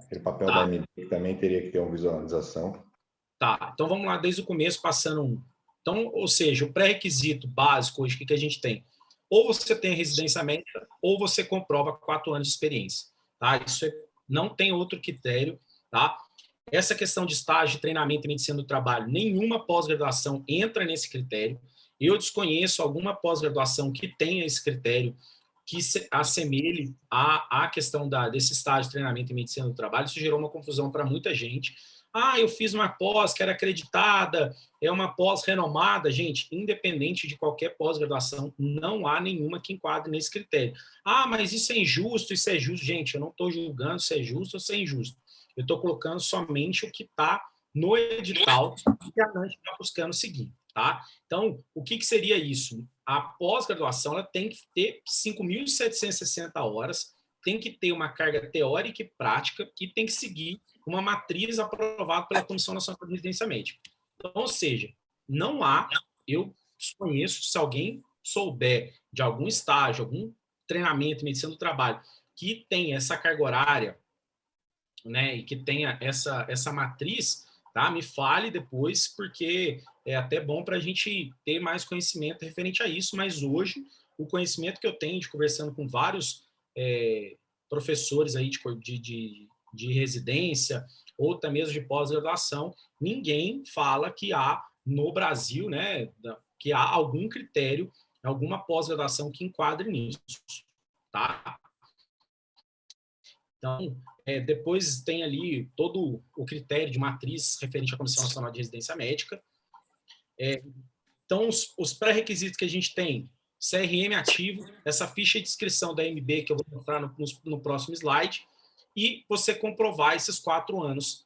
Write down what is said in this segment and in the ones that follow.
Aquele papel da Tá, MB que também teria que ter uma visualização. tá. Então vamos lá, desde o começo, passando um. Então, ou seja, o pré-requisito básico hoje, o que a gente tem? Ou você tem residência médica, ou você comprova 4 anos de experiência. Tá? Isso não tem outro critério. Tá? Essa questão de estágio, treinamento e medicina do trabalho, nenhuma pós-graduação entra nesse critério. Eu desconheço alguma pós-graduação que tenha esse critério, que se assemelhe à questão desse estágio, treinamento e medicina do trabalho. Isso gerou uma confusão para muita gente. Ah, eu fiz uma pós que era acreditada, é uma pós renomada. Gente, independente de qualquer pós-graduação, não há nenhuma que enquadre nesse critério. Ah, mas isso é injusto, isso é justo. Gente, eu não estou julgando se é justo ou se é injusto. Eu estou colocando somente o que está no edital que a ANANT está buscando seguir. Tá? Então, o que seria isso? A pós-graduação ela tem que ter 5.760 horas, tem que ter uma carga teórica e prática e tem que seguir uma matriz aprovada pela Comissão Nacional de Residência Médica. Então, ou seja, não há, eu desconheço, se alguém souber de algum estágio, algum treinamento em medicina do trabalho que tem essa carga horária, né, e que tenha essa matriz, tá? Me fale depois, porque é até bom para a gente ter mais conhecimento referente a isso, mas hoje o conhecimento que eu tenho de conversando com vários professores aí de residência ou até mesmo de pós-graduação, ninguém fala que há no Brasil, né, que há algum critério, alguma pós-graduação que enquadre nisso, tá? Então, depois tem ali todo o critério de matriz referente à Comissão Nacional de Residência Médica. Então, os pré-requisitos que a gente tem, CRM ativo, essa ficha de inscrição da MB, que eu vou mostrar no próximo slide, e você comprovar esses 4 anos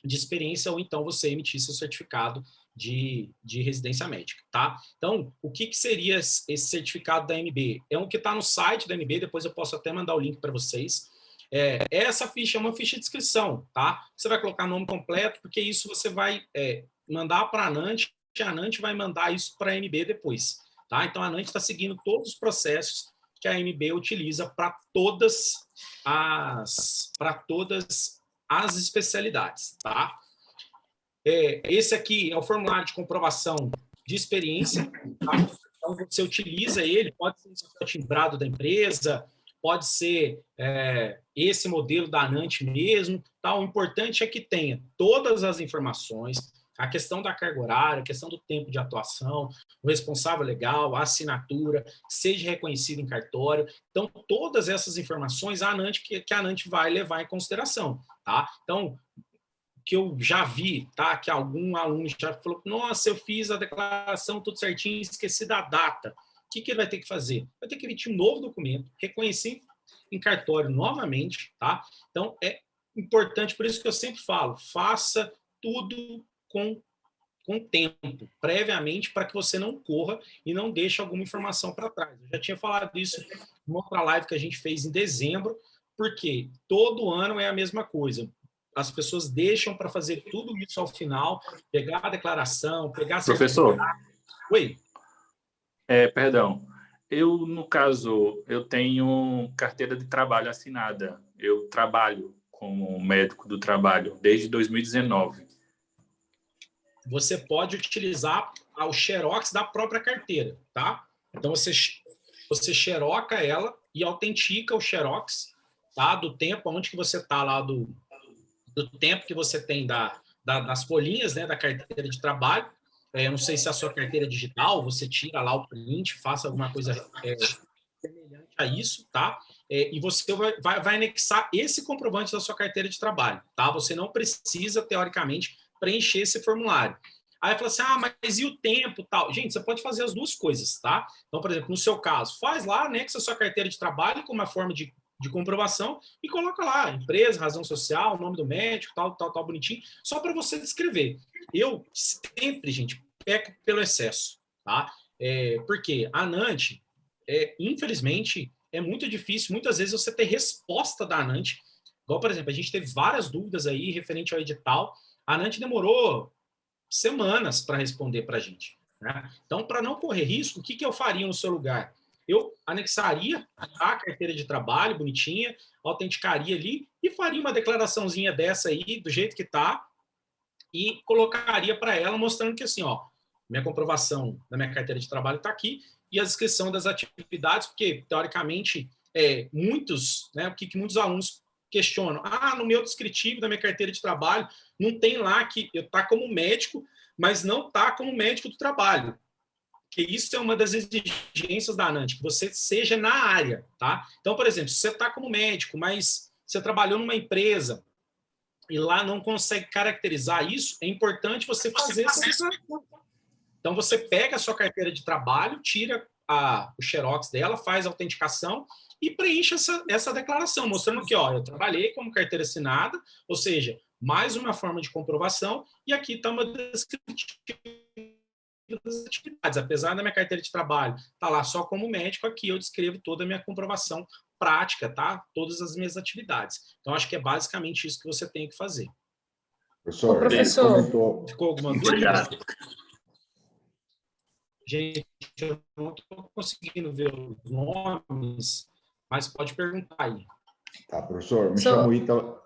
de experiência, ou então você emitir seu certificado de residência médica, tá? Então, o que seria esse certificado da MB? É um que está no site da MB, depois eu posso até mandar o link para vocês. Essa ficha é uma ficha de inscrição, tá? Você vai colocar nome completo, porque isso você vai mandar para a ANANT vai mandar isso para a MB depois, tá? Então, a ANANT está seguindo todos os processos que a MB utiliza para todas as especialidades, tá? Esse aqui é o formulário de comprovação de experiência, tá? Então, você utiliza ele, pode ser o timbrado da empresa, pode ser esse modelo da ANANT mesmo, tá? O importante é que tenha todas as informações, a questão da carga horária, a questão do tempo de atuação, o responsável legal, a assinatura, seja reconhecido em cartório. Então, todas essas informações, a ANANT vai levar em consideração, tá? Então, que eu já vi, tá? Que algum aluno já falou, nossa, eu fiz a declaração tudo certinho, esqueci da data. O que ele vai ter que fazer? Vai ter que emitir um novo documento, reconhecer em cartório novamente, tá? Então, é importante, por isso que eu sempre falo, faça tudo com tempo, previamente, para que você não corra e não deixe alguma informação para trás. Eu já tinha falado isso numa outra live que a gente fez em dezembro, porque todo ano é a mesma coisa. As pessoas deixam para fazer tudo isso ao final, pegar a declaração, pegar a Professor, Oi. Perdão. Eu, no caso, eu tenho carteira de trabalho assinada. Eu trabalho como médico do trabalho desde 2019. Você pode utilizar o xerox da própria carteira, tá? Então, você xeroca ela e autentica o xerox, tá? Do tempo onde que você está lá, do tempo que você tem das folhinhas, né, da carteira de trabalho. Eu não sei se a sua carteira é digital, você tira lá o print, faça alguma coisa semelhante a isso, tá? E você vai anexar esse comprovante da sua carteira de trabalho, tá? Você não precisa, teoricamente, preencher esse formulário. Aí fala assim, mas e o tempo tal? Gente, você pode fazer as duas coisas, tá? Então, por exemplo, no seu caso, faz lá, anexa a sua carteira de trabalho com uma forma de comprovação e coloca lá, empresa, razão social, nome do médico, tal, bonitinho, só para você descrever. Eu sempre, gente, peco pelo excesso, tá? Porque a ANANT, infelizmente, é muito difícil, muitas vezes, você ter resposta da ANANT. Igual, por exemplo, a gente teve várias dúvidas aí referente ao edital. A ANANT demorou semanas para responder para a gente, né? Então, para não correr risco, o que eu faria no seu lugar? eu anexaria a carteira de trabalho, bonitinha, autenticaria ali e faria uma declaraçãozinha dessa aí, do jeito que está, e colocaria para ela, mostrando que assim, ó, minha comprovação da minha carteira de trabalho está aqui, e a descrição das atividades, porque, teoricamente, muitos, né, o que muitos alunos questionam, no meu descritivo da minha carteira de trabalho, não tem lá que eu tá como médico, mas não tá como médico do trabalho. Que isso é uma das exigências da ANANT, que você seja na área, tá? Então, por exemplo, se você está como médico, mas você trabalhou numa empresa e lá não consegue caracterizar isso, é importante você fazer essa declaração. Então, você pega a sua carteira de trabalho, tira o xerox dela, faz a autenticação e preenche essa declaração, mostrando que, ó, eu trabalhei como carteira assinada, ou seja, mais uma forma de comprovação, e aqui está uma descritiva das atividades. Apesar da minha carteira de trabalho estar lá só como médico, aqui eu descrevo toda a minha comprovação prática, tá? Todas as minhas atividades. Então, acho que é basicamente isso que você tem que fazer. Professor, professor. Ficou alguma dúvida? Gente, eu não estou conseguindo ver os nomes, mas pode perguntar aí. Tá, professor, me chamo Ítalo.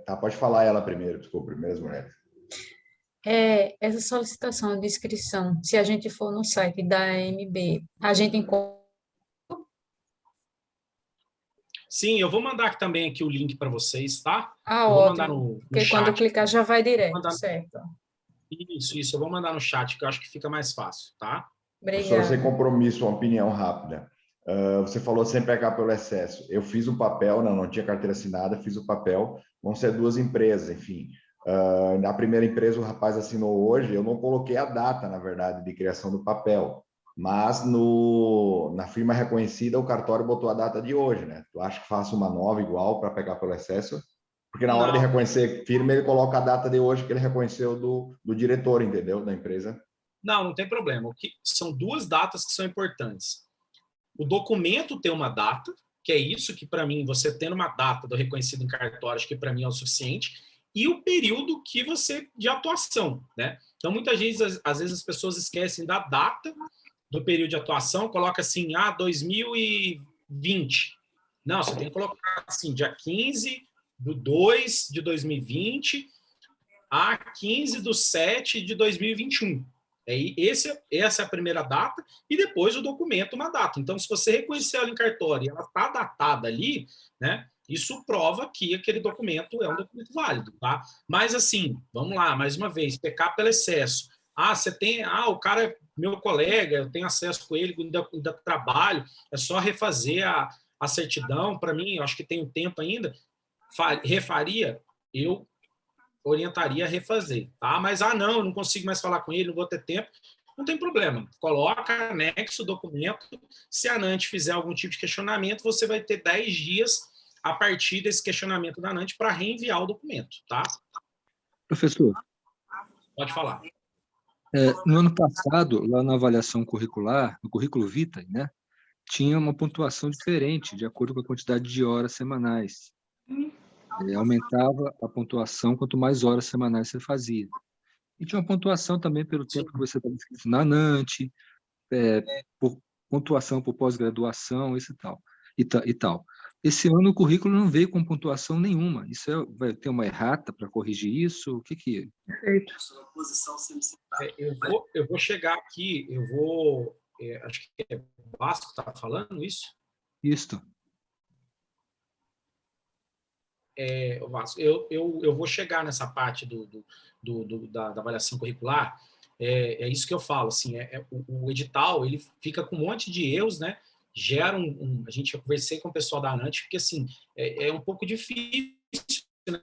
Tá, pode falar ela primeiro, desculpa, primeiras mulheres. Essa solicitação de inscrição, se a gente for no site da AMB, a gente encontra. Sim, eu vou mandar também aqui o link para vocês, tá? Eu Ótimo. vou mandar no Porque chat. quando clicar já vai direto, certo? Isso, eu vou mandar no chat, que eu acho que fica mais fácil, tá? Professor, sem Obrigada. compromisso, uma opinião rápida. Você falou sem pecar pelo excesso. Eu fiz o papel, não tinha carteira assinada, fiz o papel. Vão ser 2 empresas, enfim. Na primeira empresa, o rapaz assinou hoje, eu não coloquei a data, na verdade, de criação do papel. Mas na firma reconhecida, o cartório botou a data de hoje, né? Tu acha que faço uma nova igual para pegar pelo excesso? Porque na hora de reconhecer firma, ele coloca a data de hoje que ele reconheceu do diretor, entendeu? Da empresa. Não tem problema. São 2 datas que são importantes. O documento tem uma data, que é isso que, para mim, você tendo uma data do reconhecido em cartório, acho que para mim é o suficiente, e o período que você de atuação, né? Então, muitas vezes, às vezes as pessoas esquecem da data do período de atuação, coloca assim, 2020. Não, você tem que colocar assim, dia 15/2/2020 a 15/7/2021. Essa é a primeira data, e depois o documento uma data. Então, se você reconhecer ela em cartório e ela está datada ali, né, isso prova que aquele documento é um documento válido, tá? Mas, assim, vamos lá, mais uma vez, pecar pelo excesso. Você tem... o cara é meu colega, eu tenho acesso com ele, ainda trabalho, é só refazer a certidão. Para mim, eu acho que tem um tempo ainda, refaria, eu orientaria a refazer, tá? Mas, não, eu não consigo mais falar com ele, não vou ter tempo, não tem problema. Coloca, anexo o documento. Se a ANANT fizer algum tipo de questionamento, você vai ter 10 dias a partir desse questionamento da ANANT para reenviar o documento, tá? Professor. Pode falar. No ano passado, lá na avaliação curricular, no currículo vitae, né, tinha uma pontuação diferente, de acordo com a quantidade de horas semanais. Aumentava a pontuação quanto mais horas semanais você fazia. E tinha uma pontuação também pelo tempo que você estava inscrito na ANANT, por pontuação por pós-graduação, isso e tal. Esse ano o currículo não veio com pontuação nenhuma. Isso vai ter uma errata para corrigir isso? O que é? Perfeito. Eu vou chegar aqui, acho que é Vasco que está falando isso? Isso. Vasco, eu vou chegar nessa parte da avaliação curricular. É isso que eu falo, assim, o edital, ele fica com um monte de erros, né? Gera a gente, eu conversei com o pessoal da ANANT, porque, assim, é um pouco difícil, né,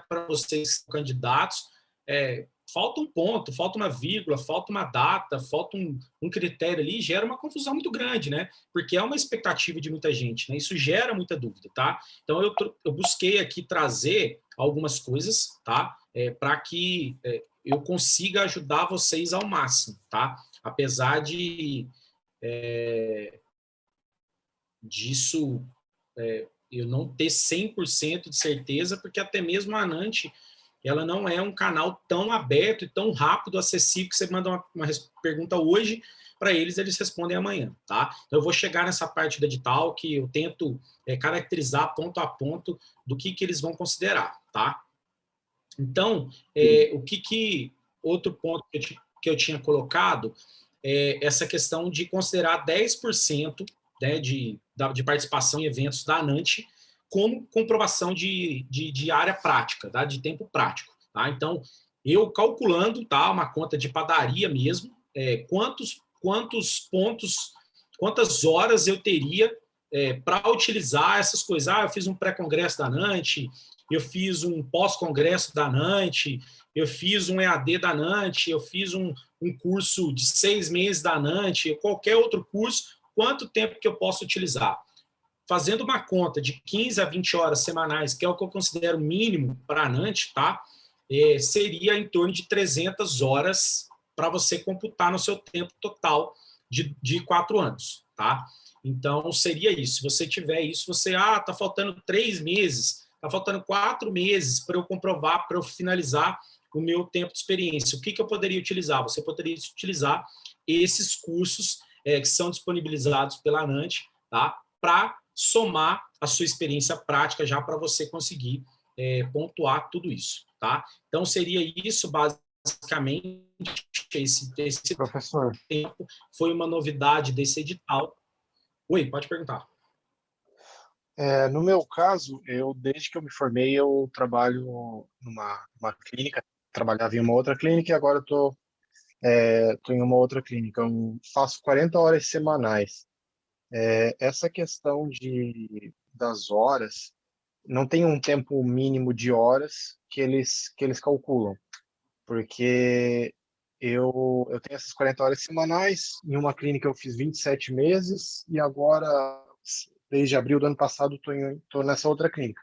para vocês, candidatos, falta um ponto, falta uma vírgula, falta uma data, falta um critério ali, gera uma confusão muito grande, né? Porque é uma expectativa de muita gente, né? Isso gera muita dúvida, tá? Então, eu busquei aqui trazer algumas coisas, tá? Para que eu consiga ajudar vocês ao máximo, tá? Apesar disso, eu não ter 100% de certeza, porque até mesmo a ANANT, ela não é um canal tão aberto e tão rápido, acessível, que você manda uma pergunta hoje, para eles respondem amanhã, tá? Então, eu vou chegar nessa parte do edital que eu tento caracterizar ponto a ponto do que eles vão considerar, tá? Então, outro ponto que eu tinha colocado é essa questão de considerar 10%, né, de participação em eventos da ANANT como comprovação de área prática, tá? De tempo prático. Tá? Então, eu calculando, tá, uma conta de padaria mesmo, quantos pontos, quantas horas eu teria para utilizar essas coisas. Eu fiz um pré-congresso da ANANT, eu fiz um pós-congresso da ANANT, eu fiz um EAD da ANANT, eu fiz um curso de 6 meses da ANANT, qualquer outro curso, quanto tempo que eu posso utilizar? Fazendo uma conta de 15 a 20 horas semanais, que é o que eu considero mínimo para a ANANT, tá? Seria em torno de 300 horas para você computar no seu tempo total de 4 anos, tá? Então, seria isso. Se você tiver isso, tá faltando 3 meses, tá faltando 4 meses para eu comprovar, para eu finalizar o meu tempo de experiência. O que eu poderia utilizar? Você poderia utilizar esses cursos que são disponibilizados pela ANANT, tá? Para somar a sua experiência prática já para você conseguir pontuar tudo isso, tá? Então, seria isso, basicamente, esse Professor, tempo foi uma novidade desse edital. Oi, pode perguntar. no meu caso, desde que eu me formei, eu trabalho numa clínica, trabalhava em uma outra clínica e agora estou em uma outra clínica. Eu faço 40 horas semanais. Essa questão das horas, não tem um tempo mínimo de horas que eles calculam, porque eu tenho essas 40 horas semanais, em uma clínica eu fiz 27 meses e agora, desde abril do ano passado, estou nessa outra clínica.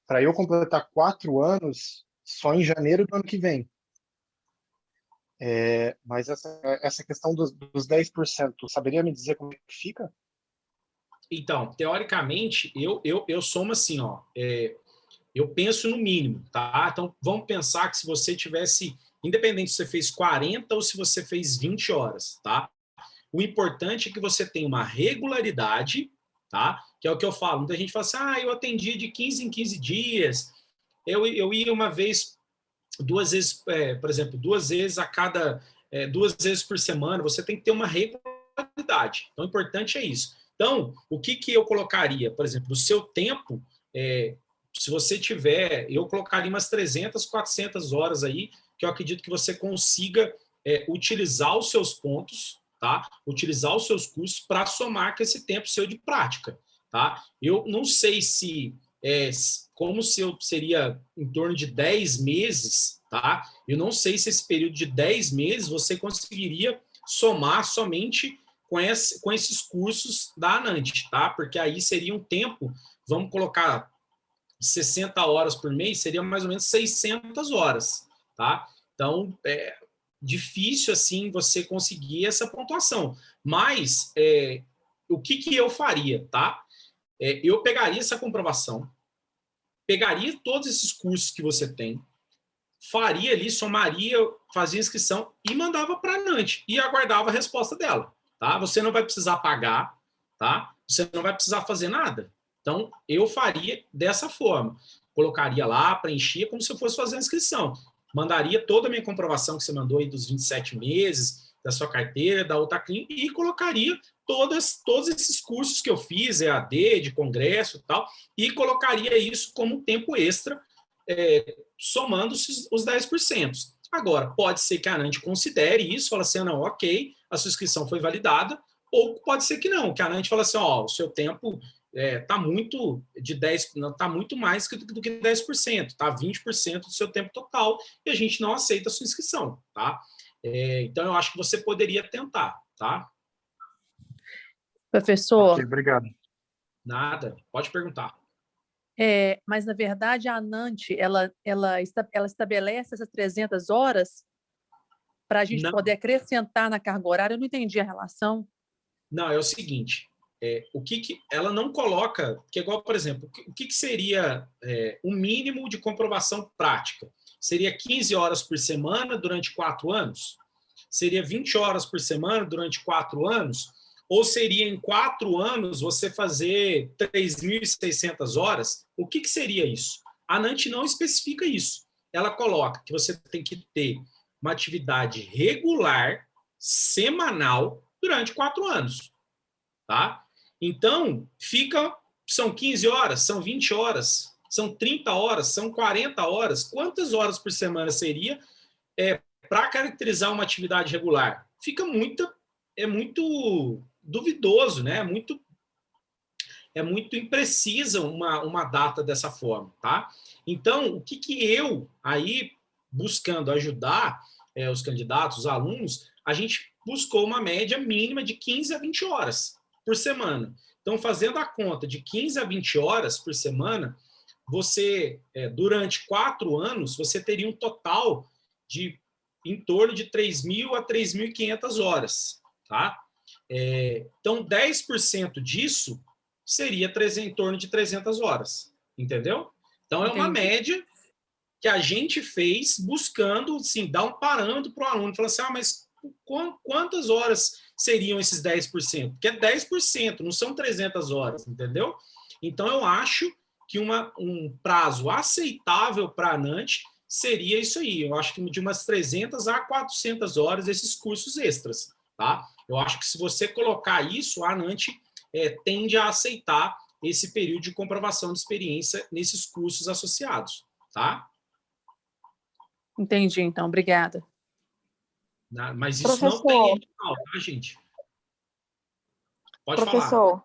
Para eu completar 4 anos, só em janeiro do ano que vem. Mas essa questão dos 10%, saberia me dizer como é que fica? Então, teoricamente, eu somo assim, ó, eu penso no mínimo, tá? Então, vamos pensar que se você tivesse, independente se você fez 40 ou se você fez 20 horas, tá? O importante é que você tenha uma regularidade, tá? Que é o que eu falo. Muita gente fala assim, eu atendi de 15 em 15 dias, eu ia uma vez, 2 vezes, por exemplo, 2 vezes a cada, 2 vezes por semana, você tem que ter uma regularidade. Então, o importante é isso. Então, o que eu colocaria? Por exemplo, o seu tempo, se você tiver, eu colocaria umas 300, 400 horas aí, que eu acredito que você consiga utilizar os seus pontos, tá? Utilizar os seus cursos para somar com esse tempo seu de prática, tá? Eu não sei como se eu seria em torno de 10 meses, tá? Eu não sei se esse período de 10 meses você conseguiria somar somente com esses cursos da ANANT, tá? Porque aí seria um tempo, vamos colocar 60 horas por mês, seria mais ou menos 600 horas, tá? Então, difícil, assim, você conseguir essa pontuação. Mas, o que eu faria, tá? Eu pegaria essa comprovação, pegaria todos esses cursos que você tem, faria ali, somaria, fazia inscrição e mandava para a ANANT e aguardava a resposta dela, tá? Você não vai precisar pagar, tá? Você não vai precisar fazer nada. Então, eu faria dessa forma. Colocaria lá, preenchia como se eu fosse fazer a inscrição. Mandaria toda a minha comprovação que você mandou aí dos 27 meses, da sua carteira, da outra clínica, e colocaria todos esses cursos que eu fiz, EAD, de congresso e tal, e colocaria isso como tempo extra, somando os 10%. Agora, pode ser que a ANANT considere isso, fala assim, não, ok, a sua inscrição foi validada, ou pode ser que não, que a ANANT fala assim, o seu tempo está muito tá muito mais do que 10%, tá 20% do seu tempo total, e a gente não aceita a sua inscrição, tá? Então, eu acho que você poderia tentar, tá? Professor, Ok, obrigado. Nada, pode perguntar. mas, na verdade, a ANANT, ela estabelece essas 300 horas para a gente Não. poder acrescentar na carga horária? Eu não entendi a relação. Não, é o seguinte, o que ela não coloca, que é igual, por exemplo, o que seria o mínimo de comprovação prática? Seria 15 horas por semana durante 4 anos? seria 20 horas por semana durante 4 anos? Ou seria em 4 anos você fazer 3.600 horas? O que seria isso? A ANANT não especifica isso. Ela coloca que você tem que ter uma atividade regular, semanal, durante 4 anos. Tá? Então, são 15 horas, são 20 horas, são 30 horas, são 40 horas. Quantas horas por semana seria para caracterizar uma atividade regular? É muito duvidoso, né? É muito imprecisa uma data dessa forma, tá? Então, o que eu, aí, buscando ajudar os candidatos, os alunos, a gente buscou uma média mínima de 15 a 20 horas por semana. Então, fazendo a conta de 15 a 20 horas por semana, você, durante 4 anos, você teria um total de em torno de 3.000 a 3.500 horas, tá? Então, 10% disso seria em torno de 300 horas, entendeu? Então, é uma média que a gente fez buscando, assim, dar um parâmetro para o aluno. Falar assim, mas quantas horas seriam esses 10%? Porque é 10%, não são 300 horas, entendeu? Então, eu acho que um prazo aceitável para a ANANT seria isso aí. Eu acho que de umas 300 a 400 horas esses cursos extras, tá? Eu acho que se você colocar isso, a ANANT tende a aceitar esse período de comprovação de experiência nesses cursos associados, tá? Entendi, então. Obrigada. Mas isso não tem edital, tá, gente? Pode falar. Professor,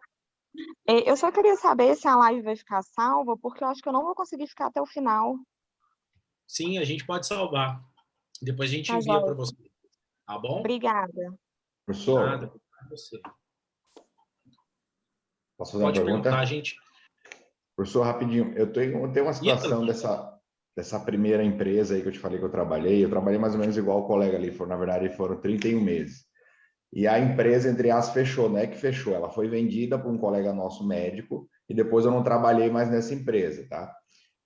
eu só queria saber se a live vai ficar salva, porque eu acho que eu não vou conseguir ficar até o final. Sim, a gente pode salvar. Depois a gente Tá envia para joia. você. Tá bom? Obrigada. Professor, Nada, você. posso fazer uma Pode pergunta? perguntar, gente. Professor, rapidinho, eu tenho uma situação dessa primeira empresa aí que eu te falei que eu trabalhei mais ou menos igual o colega ali, na verdade foram 31 meses. E a empresa, entre aspas, fechou, não é que fechou, ela foi vendida para um colega nosso médico e depois eu não trabalhei mais nessa empresa, tá?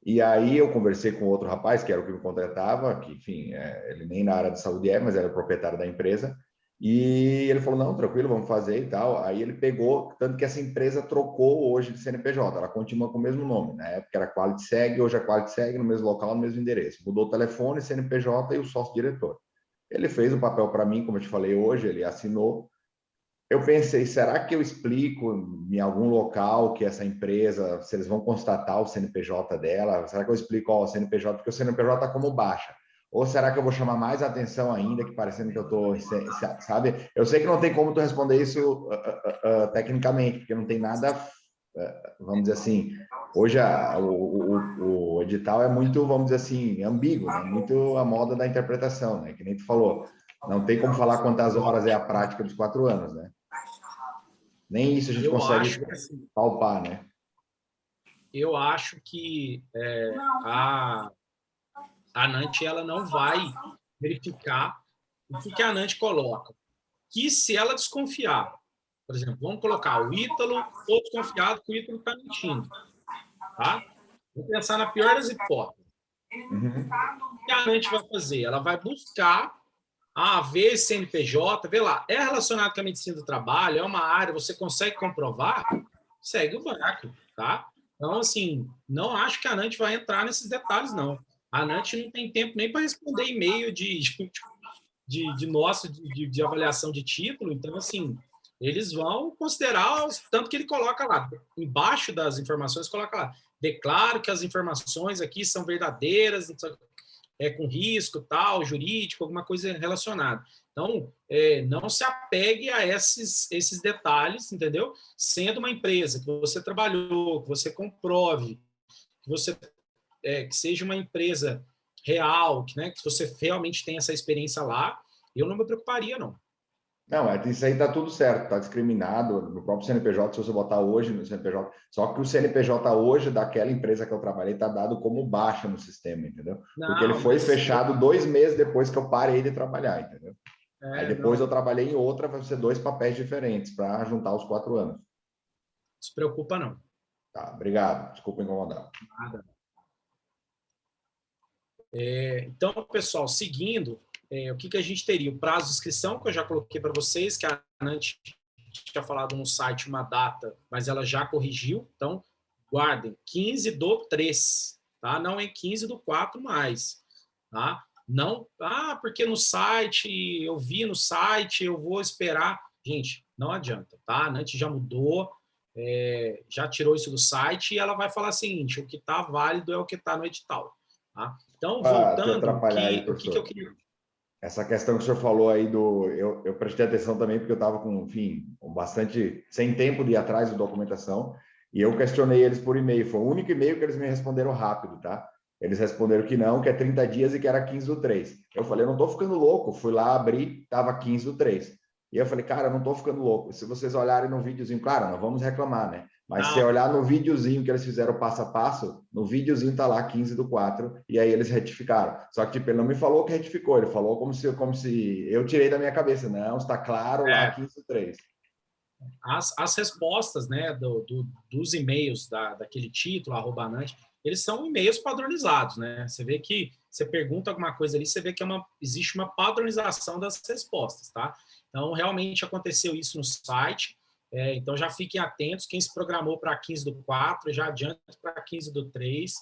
E aí eu conversei com outro rapaz, que era o que me contratava, que, enfim, ele nem na área de saúde mas era o proprietário da empresa, e ele falou, não, tranquilo, vamos fazer e tal. Aí ele pegou, tanto que essa empresa trocou hoje de CNPJ, ela continua com o mesmo nome, na época era QualitySeg, hoje é QualitySeg, no mesmo local, no mesmo endereço. Mudou o telefone, CNPJ e o sócio-diretor. Ele fez o papel para mim, como eu te falei hoje, ele assinou. Eu pensei, será que eu explico em algum local que essa empresa, se eles vão constatar o CNPJ dela, será que eu explico o CNPJ, porque o CNPJ está como baixa? Ou será que eu vou chamar mais atenção ainda, que parecendo que eu estou, sabe? Eu sei que não tem como tu responder isso tecnicamente, porque não tem nada, vamos dizer assim, hoje o edital é muito, vamos dizer assim, ambíguo, né? Muito a moda da interpretação, né? Que nem tu falou, não tem como falar quantas horas é a prática dos 4 anos, né? Nem isso a gente consegue palpar, né? Eu acho que a ANANT ela não vai verificar o que a ANANT coloca. Que se ela desconfiar, por exemplo, vamos colocar o Ítalo, ou desconfiado que o Ítalo está mentindo, tá? Vamos pensar na pior das hipóteses. Uhum. O que a ANANT vai fazer? Ela vai buscar ver CNPJ, vê lá, é relacionado com a medicina do trabalho, é uma área, você consegue comprovar, segue o barco, tá? Então, assim, não acho que a ANANT vai entrar nesses detalhes, não. A ANANT não tem tempo nem para responder e-mail de avaliação de título, então, assim, eles vão considerar, tanto que ele coloca lá, embaixo das informações, coloca lá, declaro que as informações aqui são verdadeiras, com risco, tal, jurídico, alguma coisa relacionada. Então, não se apegue a esses detalhes, entendeu? Sendo uma empresa que você trabalhou, que você comprove, que seja uma empresa real, que você realmente tem essa experiência lá, eu não me preocuparia, não. Não, isso aí está tudo certo, está discriminado no próprio CNPJ, se você botar hoje no CNPJ, só que o CNPJ hoje daquela empresa que eu trabalhei está dado como baixa no sistema, entendeu? Porque ele foi fechado 2 meses depois que eu parei de trabalhar, entendeu? Aí depois eu trabalhei em outra, vai ser 2 papéis diferentes para juntar os 4 anos. Não se preocupa, não. Tá, obrigado. Desculpa incomodar. Nada. Então, pessoal, seguindo, o que a gente teria? O prazo de inscrição, que eu já coloquei para vocês, que a ANANT tinha falado no site uma data, mas ela já corrigiu. Então, guardem, 15/3, tá? Não é 15/4 mais, tá? Não, porque no site, eu vi no site, eu vou esperar. Gente, não adianta, tá? A ANANT já mudou, já tirou isso do site e ela vai falar o seguinte, o que está válido é o que está no edital, tá? Então, Te voltando, atrapalhar aí, o que professor. eu queria... Essa questão que o senhor falou aí eu prestei atenção também porque eu estava com bastante sem tempo de ir atrás da documentação e eu questionei eles por e-mail. Foi o único e-mail que eles me responderam rápido, tá? Eles responderam que não, que é 30 dias e que era 15/3. Eu falei, eu não estou ficando louco. Fui lá abrir, estava 15/3. E eu falei, cara, eu não estou ficando louco. Se vocês olharem no videozinho, claro, não vamos reclamar, né? Mas se olhar no videozinho que eles fizeram passo a passo, no videozinho tá lá 15/4, e aí eles retificaram. Só que tipo, ele não me falou que retificou, ele falou como se eu tirei da minha cabeça. Não, está claro lá 15/3. As respostas, né, dos e-mails daquele título, @ANANT, eles são e-mails padronizados, né? Você vê que você pergunta alguma coisa ali, você vê que existe uma padronização das respostas, tá? Então, realmente aconteceu isso no site. Então, já fiquem atentos. Quem se programou para 15/4, já adianta para 15/3.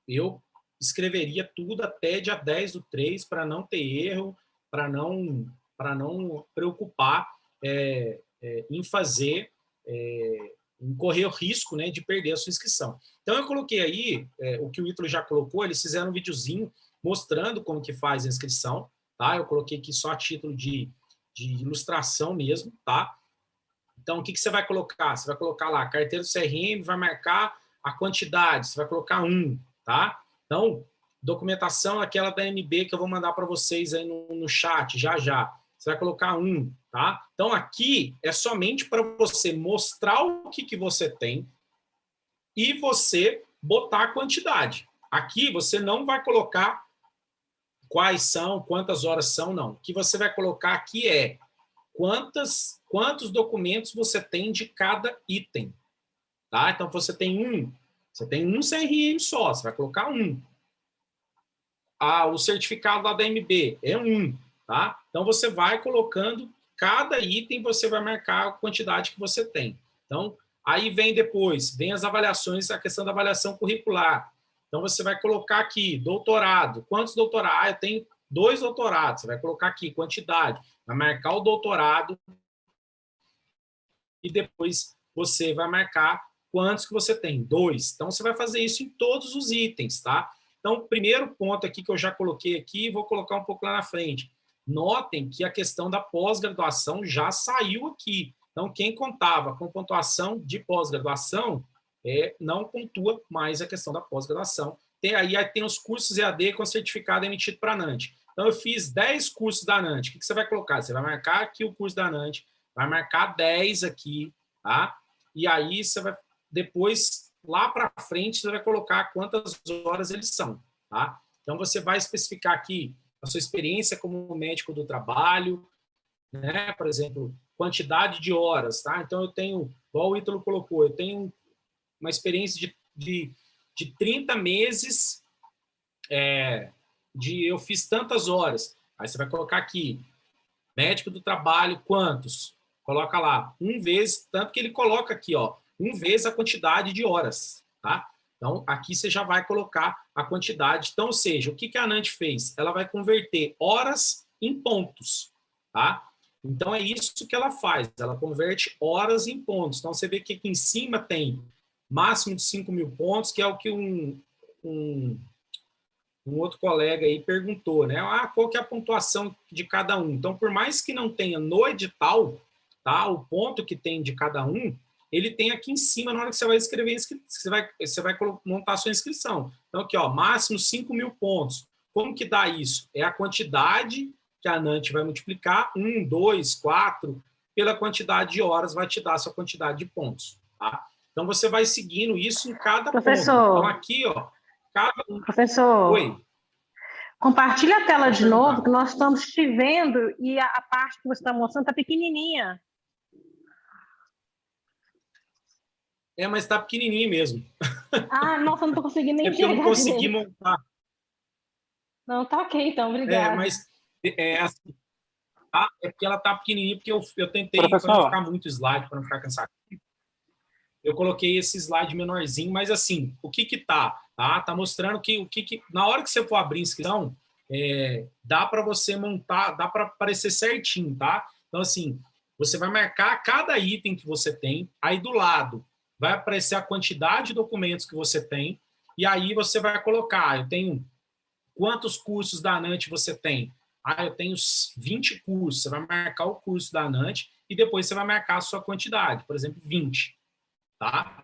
Eu escreveria tudo até dia 10/3 para não ter erro, para não preocupar em fazer, em correr o risco, né, de perder a sua inscrição. Então, eu coloquei aí, o que o Ítalo já colocou, eles fizeram um videozinho mostrando como que faz a inscrição, tá? Eu coloquei aqui só a título de ilustração mesmo, tá? Então, o que você vai colocar? Você vai colocar lá, carteira do CRM, vai marcar a quantidade, você vai colocar 1, tá? Então, documentação, aquela da MB que eu vou mandar para vocês aí no chat, já. Você vai colocar 1, tá? Então, aqui é somente para você mostrar o que você tem e você botar a quantidade. Aqui, você não vai colocar quais são, quantas horas são, não. O que você vai colocar aqui é quantos documentos você tem de cada item, tá? Então, você tem um CRM só, você vai colocar 1. O certificado lá da MB é 1, tá? Então, você vai colocando cada item, você vai marcar a quantidade que você tem. Então, aí vem as avaliações, a questão da avaliação curricular. Então, você vai colocar aqui, doutorado. Quantos doutorados? Eu tenho 2 doutorados. Você vai colocar aqui, quantidade. Vai marcar o doutorado e depois você vai marcar quantos que você tem. 2. Então, você vai fazer isso em todos os itens, tá? Então, o primeiro ponto aqui que eu já coloquei aqui, vou colocar um pouco lá na frente. Notem que a questão da pós-graduação já saiu aqui. Então, quem contava com pontuação de pós-graduação não pontua mais a questão da pós-graduação. Aí tem os cursos EAD com certificado emitido para a ANANT. Então, eu fiz 10 cursos da ANANT. O que você vai colocar? Você vai marcar aqui o curso da ANANT, vai marcar 10 aqui, tá? E aí você vai, depois, lá para frente, você vai colocar quantas horas eles são, tá? Então, você vai especificar aqui a sua experiência como médico do trabalho, né? Por exemplo, quantidade de horas, tá? Então, eu tenho, igual o Ítalo colocou, eu tenho uma experiência de 30 meses, eu fiz tantas horas. Aí você vai colocar aqui, médico do trabalho, quantos? Coloca lá, 1 vezes, tanto que ele coloca aqui, ó, 1 vezes a quantidade de horas, tá? Então, aqui você já vai colocar a quantidade. Então, ou seja, o que a ANANT fez? Ela vai converter horas em pontos, tá? Então, é isso que ela faz. Ela converte horas em pontos. Então, você vê que aqui em cima tem máximo de 5.000 pontos, que é o que um outro colega aí perguntou, né? Qual que é a pontuação de cada um? Então, por mais que não tenha no edital, tá? O ponto que tem de cada um, ele tem aqui em cima na hora que você vai escrever, você vai montar a sua inscrição. Então, aqui, ó, máximo 5.000 pontos. Como que dá isso? É a quantidade que a ANANT vai multiplicar, 1, 2, 4, pela quantidade de horas, vai te dar a sua quantidade de pontos, tá? Então, você vai seguindo isso em cada Professor, ponto. Então, aqui, ó, cada um... Professor, Oi. Compartilha a tela de novo, Tá. que nós estamos te vendo e a parte que você está mostrando está pequenininha. Mas está pequenininho mesmo. Nossa, eu não estou conseguindo nem porque eu não enxergar consegui direito. montar. Não, tá ok, então, É, obrigada. mas assim, tá? É porque ela tá pequenininha, porque eu tentei, para não Professor, ficar muito slide, para não ficar cansado. Eu coloquei esse slide menorzinho, mas assim, o que que tá? Tá mostrando que na hora que você for abrir inscrição, dá para você montar, dá para aparecer certinho, tá? Então, assim, você vai marcar cada item que você tem, aí do lado vai aparecer a quantidade de documentos que você tem, e aí você vai colocar, eu tenho quantos cursos da ANANT você tem? Ah, eu tenho 20 cursos. Você vai marcar o curso da ANANT e depois você vai marcar a sua quantidade, por exemplo, 20. Tá?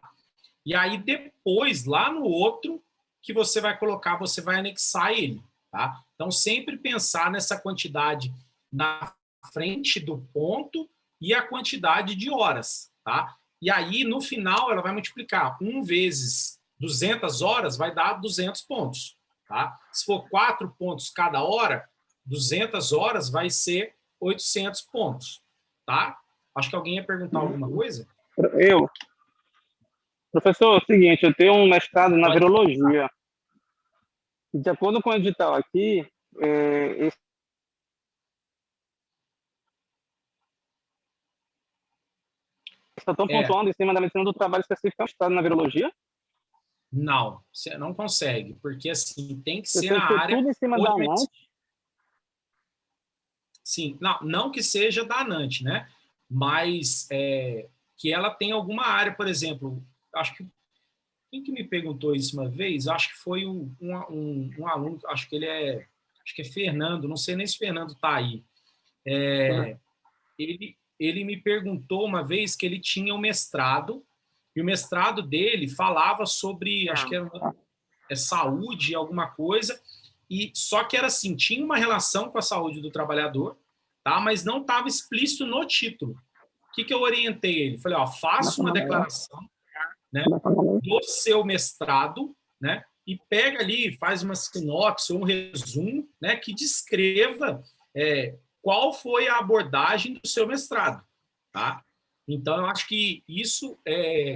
E aí depois, lá no outro, que você vai colocar, você vai anexar ele. Tá? Então, sempre pensar nessa quantidade na frente do ponto e a quantidade de horas. Tá? E aí, no final, ela vai multiplicar 1 vezes 200 horas, vai dar 200 pontos. Tá? Se for 4 pontos cada hora, 200 horas vai ser 800 pontos. Tá? Acho que alguém ia perguntar alguma coisa. Eu. Professor, é o seguinte, eu tenho um mestrado na virologia. De acordo com o edital aqui, só estão pontuando em cima da medicina do trabalho específica do mestrado na virologia? Não, você não consegue, porque assim, tem que ser tem na que ser área tudo em cima da ANANT? Sim, não que seja da ANANT, né? Mas que ela tem alguma área, por exemplo, acho que quem que me perguntou isso uma vez? Acho que foi um aluno, acho que é Fernando, não sei nem se Fernando está aí. Ele me perguntou uma vez que ele tinha um mestrado, e o mestrado dele falava sobre, acho que era saúde, alguma coisa, e só que era assim, tinha uma relação com a saúde do trabalhador, tá? Mas não estava explícito no título. O que eu orientei ele? Falei, ó, faça uma declaração, né, do seu mestrado, né, e pega ali, faz uma sinopse ou um resumo, né, que descreva qual foi a abordagem do seu mestrado, tá? Então, eu acho que isso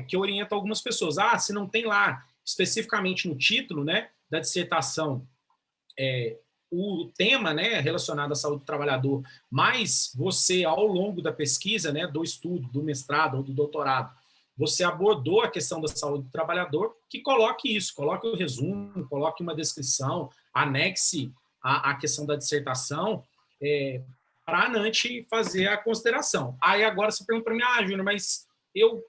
que orienta algumas pessoas. Se não tem lá, especificamente no título, né, da dissertação, o tema, né, relacionado à saúde do trabalhador, mas você, ao longo da pesquisa, né, do estudo, do mestrado ou do doutorado, você abordou a questão da saúde do trabalhador, que coloque isso, coloque o resumo, coloque uma descrição, anexe a questão da dissertação, para a ANANT fazer a consideração. Aí agora você pergunta para mim, Júnior, mas eu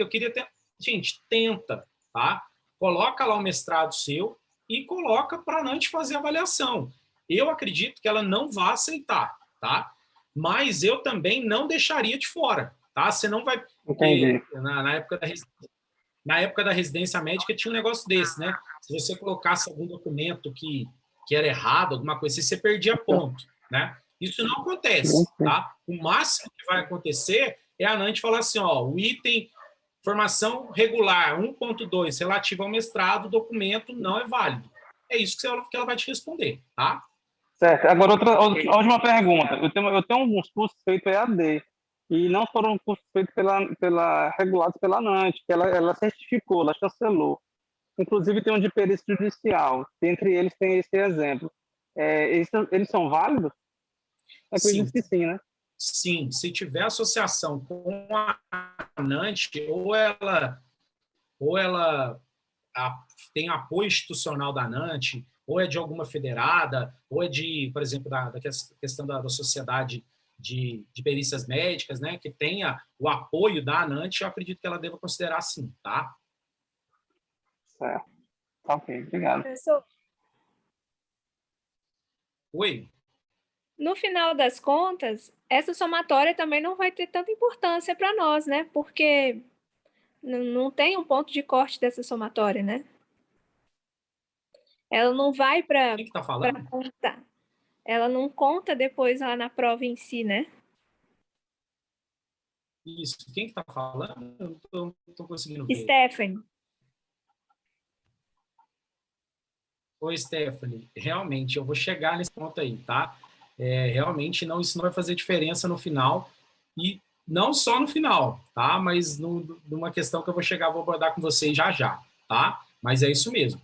queria ter... Gente, tenta, tá? Coloca lá o mestrado seu e coloca para a ANANT fazer a avaliação. Eu acredito que ela não vai aceitar, tá? Mas eu também não deixaria de fora, tá? Você não vai... Porque na época da residência médica tinha um negócio desse, né? Se você colocasse algum documento que era errado, alguma coisa, você perdia ponto, né? Isso não acontece, tá? O máximo que vai acontecer é a ANANT falar assim, ó, o item formação regular 1.2 relativo ao mestrado, o documento não é válido. É isso que ela vai te responder, tá? Certo. Agora, a última pergunta. Eu tenho alguns cursos feitos EAD e não foram cursos feitos regulados pela ANANT, que ela certificou, ela chancelou. Inclusive, tem um de perícia judicial. Entre eles tem esse exemplo. Eles são válidos? Acredito que sim, né? Sim, se tiver associação com a ANANT, ou ela tem apoio institucional da ANANT, ou é de alguma federada, ou é de, por exemplo, da questão da sociedade de perícias médicas, né, que tenha o apoio da ANANT, eu acredito que ela deva considerar sim, tá? Certo. Ok, obrigado. Professor, Oi? no final das contas, essa somatória também não vai ter tanta importância para nós, né? Porque não tem um ponto de corte dessa somatória, né? Ela não vai para Quem que tá falando? contar. Ela não conta depois lá na prova em si, né? Isso. Quem que tá falando? Eu não tô conseguindo ver. Stephanie. Oi, Stephanie. Realmente, eu vou chegar nesse ponto aí, tá? Realmente, isso não vai fazer diferença no final. E não só no final, tá? Mas numa questão que eu vou abordar com vocês já, tá? Mas é isso mesmo.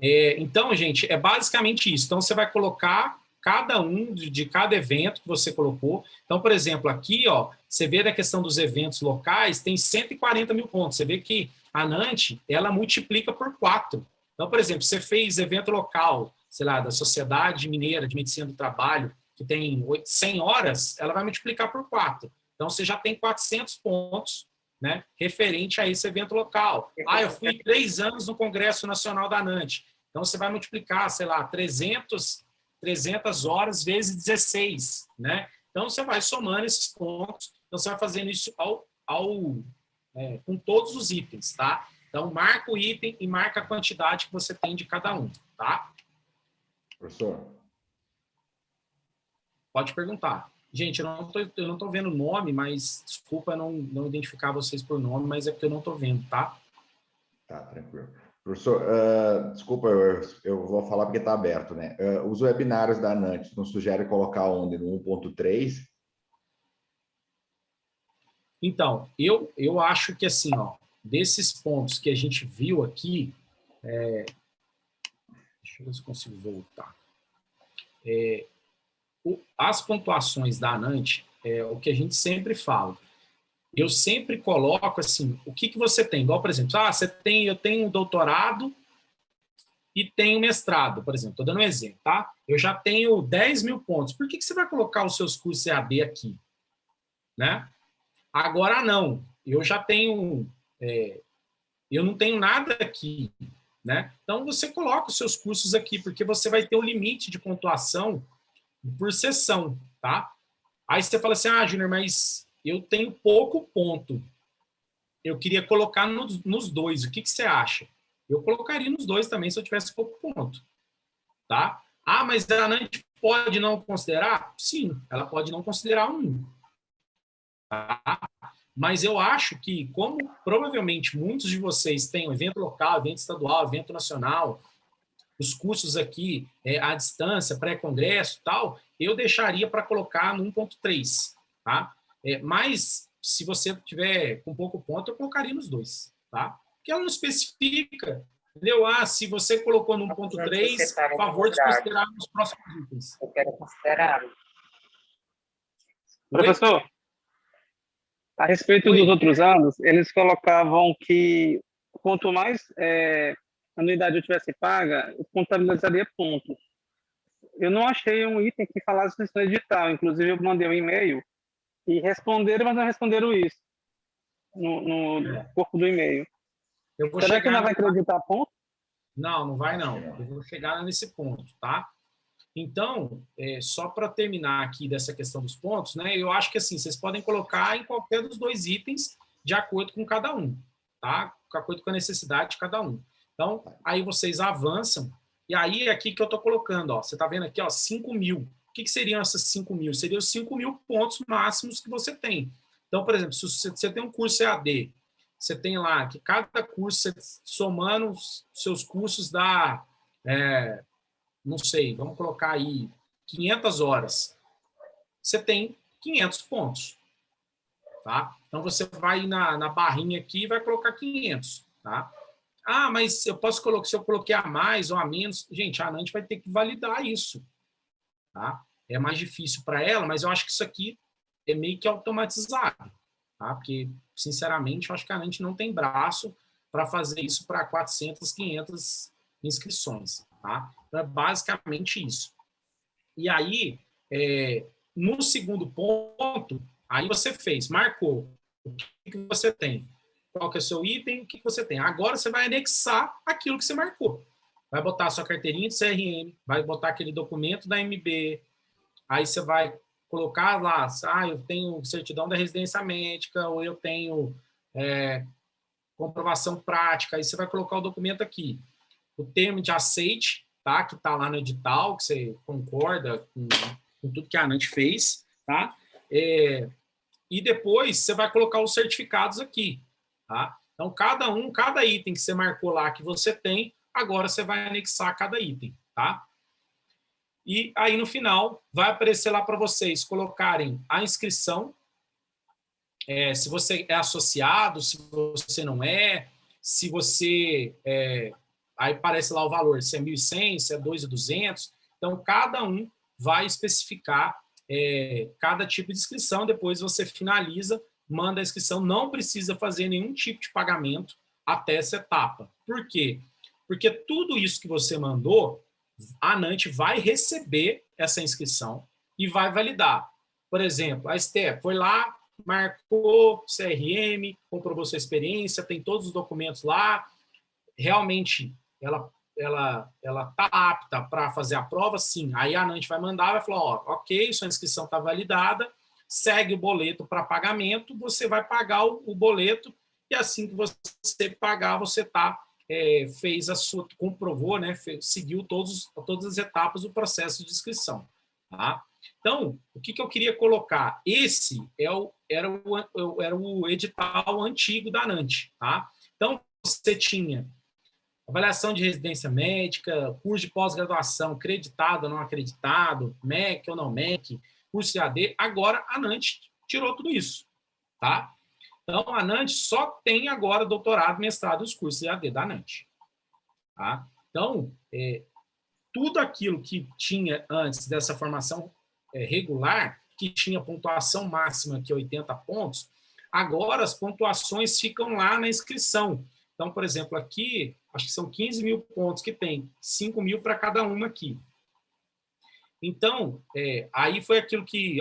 Então, gente, é basicamente isso. Então, você vai colocar cada um de cada evento que você colocou. Então, por exemplo, aqui, ó, você vê da questão dos eventos locais, tem 140 mil pontos. Você vê que a NANT, ela multiplica por 4. Então, por exemplo, você fez evento local, sei lá, da Sociedade Mineira de Medicina do Trabalho, que tem 100 horas, ela vai multiplicar por 4. Então, você já tem 400 pontos, né, referente a esse evento local. Eu fui 3 anos no Congresso Nacional da NANT. Então, você vai multiplicar, sei lá, 300 horas vezes 16, né? Então, você vai somando esses pontos. Então, você vai fazendo isso com todos os itens, tá? Então, marca o item e marca a quantidade que você tem de cada um, tá? Professor? Pode perguntar. Gente, eu não tô vendo o nome, mas desculpa não identificar vocês por nome, mas é porque eu não tô vendo, tá? Tá, tranquilo. Professor, desculpa, eu vou falar porque está aberto, né? Os webinários da ANANT nos sugere colocar onde? No 1.3? Então, eu acho que assim, ó, desses pontos que a gente viu aqui, deixa eu ver se eu consigo voltar. As pontuações da ANANT, o que a gente sempre fala. Eu sempre coloco assim, o que você tem? Igual, por exemplo, eu tenho um doutorado e tenho mestrado, por exemplo. Estou dando um exemplo, tá? Eu já tenho 10 mil pontos. Por que você vai colocar os seus cursos EAD aqui? Né? Agora, não. Eu já tenho... eu não tenho nada aqui, né? Então, você coloca os seus cursos aqui, porque você vai ter um limite de pontuação por sessão, tá? Aí você fala assim, Júnior, mas eu tenho pouco ponto. Eu queria colocar nos dois. O que você acha? Eu colocaria nos dois também se eu tivesse pouco ponto. Tá? Mas a ANANT pode não considerar? Sim, ela pode não considerar um. Tá? Mas eu acho que, como provavelmente muitos de vocês têm um evento local, evento estadual, evento nacional, os cursos aqui à distância, pré-congresso e tal, eu deixaria para colocar no 1.3. Tá? Mas, se você tiver com pouco ponto, eu colocaria nos dois, tá? Porque ela não especifica, entendeu? Se você colocou no 1.3, por favor, desconsiderar nos próximos itens. Eu quero considerar. Professor, a respeito dos outros anos, eles colocavam que quanto mais anuidade eu tivesse paga, eu contabilizaria pontos. Eu não achei um item que falasse isso no edital. Inclusive, eu mandei um e-mail e responderam, mas não responderam isso no corpo do e-mail. Será que não vai acreditar ponto? Não vai não. Eu vou chegar nesse ponto, tá? Então, só para terminar aqui dessa questão dos pontos, né? Eu acho que assim, vocês podem colocar em qualquer dos dois itens de acordo com cada um, tá? De acordo com a necessidade de cada um. Então, aí vocês avançam, e aí é aqui que eu estou colocando, ó. Você está vendo aqui, ó, 5 mil. O que seriam essas 5 mil? Seriam os 5 mil pontos máximos que você tem. Então, por exemplo, se você tem um curso EAD, você tem lá que cada curso, somando os seus cursos dá, não sei, vamos colocar aí 500 horas. Você tem 500 pontos. Tá? Então, você vai na barrinha aqui e vai colocar 500. Tá? Mas eu posso colocar, se eu coloquei a mais ou a menos, gente, a ANANT vai ter que validar isso. Tá? É mais difícil para ela, mas eu acho que isso aqui é meio que automatizado. Tá? Porque, sinceramente, eu acho que a ANANT não tem braço para fazer isso para 400, 500 inscrições. Tá? Então, é basicamente isso. E aí, no segundo ponto, aí você marcou o que você tem. Qual que é o seu item, o que você tem. Agora você vai anexar aquilo que você marcou. Vai botar a sua carteirinha de CRM, vai botar aquele documento da MB, aí você vai colocar lá, eu tenho certidão da residência médica, ou eu tenho comprovação prática, aí você vai colocar o documento aqui. O termo de aceite, tá? Que está lá no edital, que você concorda com tudo que a ANANT fez, tá? E depois você vai colocar os certificados aqui, tá? Então, cada item que você marcou lá que você tem, agora você vai anexar cada item, tá? E aí, no final, vai aparecer lá para vocês colocarem a inscrição, se você é associado, se você não é, se você aí aparece lá o valor, se é 1.100, se é 2.200. Então, cada um vai especificar cada tipo de inscrição, depois você finaliza, manda a inscrição, não precisa fazer nenhum tipo de pagamento até essa etapa. Por quê? Porque tudo isso que você mandou, a ANANT vai receber essa inscrição e vai validar. Por exemplo, a Esther foi lá, marcou CRM, comprovou sua experiência, tem todos os documentos lá, realmente ela está apta para fazer a prova, sim. Aí a ANANT vai mandar, vai falar, ó, ok, sua inscrição está validada, segue o boleto para pagamento, você vai pagar o boleto, e assim que você pagar, você fez a sua, comprovou, né, seguiu todas as etapas do processo de inscrição. Tá? Então, o que eu queria colocar? Esse era o edital antigo da ANANT. Tá? Então, você tinha avaliação de residência médica, curso de pós-graduação acreditado ou não acreditado, MEC ou não MEC, curso de AD. Agora, a ANANT tirou tudo isso. Tá? Então, a ANANT só tem agora doutorado, mestrado e os cursos de AD da ANANT. Tá? Então, tudo aquilo que tinha antes dessa formação regular, que tinha pontuação máxima, que é 80 pontos, agora as pontuações ficam lá na inscrição. Então, por exemplo, aqui, acho que são 15 mil pontos que tem, 5 mil para cada uma aqui. Então, aí foi aquilo que,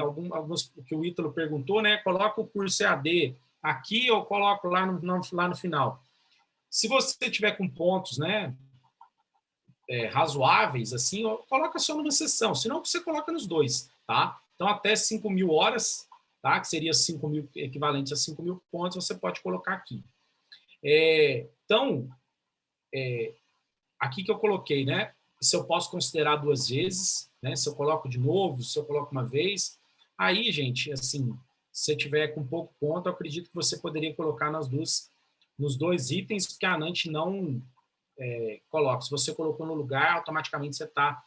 que o Ítalo perguntou, né? Coloca o curso EAD aqui ou coloco lá no final. Se você tiver com pontos, né, razoáveis, assim, coloca só numa seção, senão você coloca nos dois, tá? Então, até 5 mil horas, tá? Que seria 5 mil, equivalente a 5 mil pontos, você pode colocar aqui. Então, aqui que eu coloquei, né? Se eu posso considerar 2 vezes, né? Se eu coloco de novo, se eu coloco uma vez. Aí, gente, assim, se você tiver com pouco ponto, eu acredito que você poderia colocar nos dois itens, porque a ANANT não coloca. Se você colocou no lugar, automaticamente você está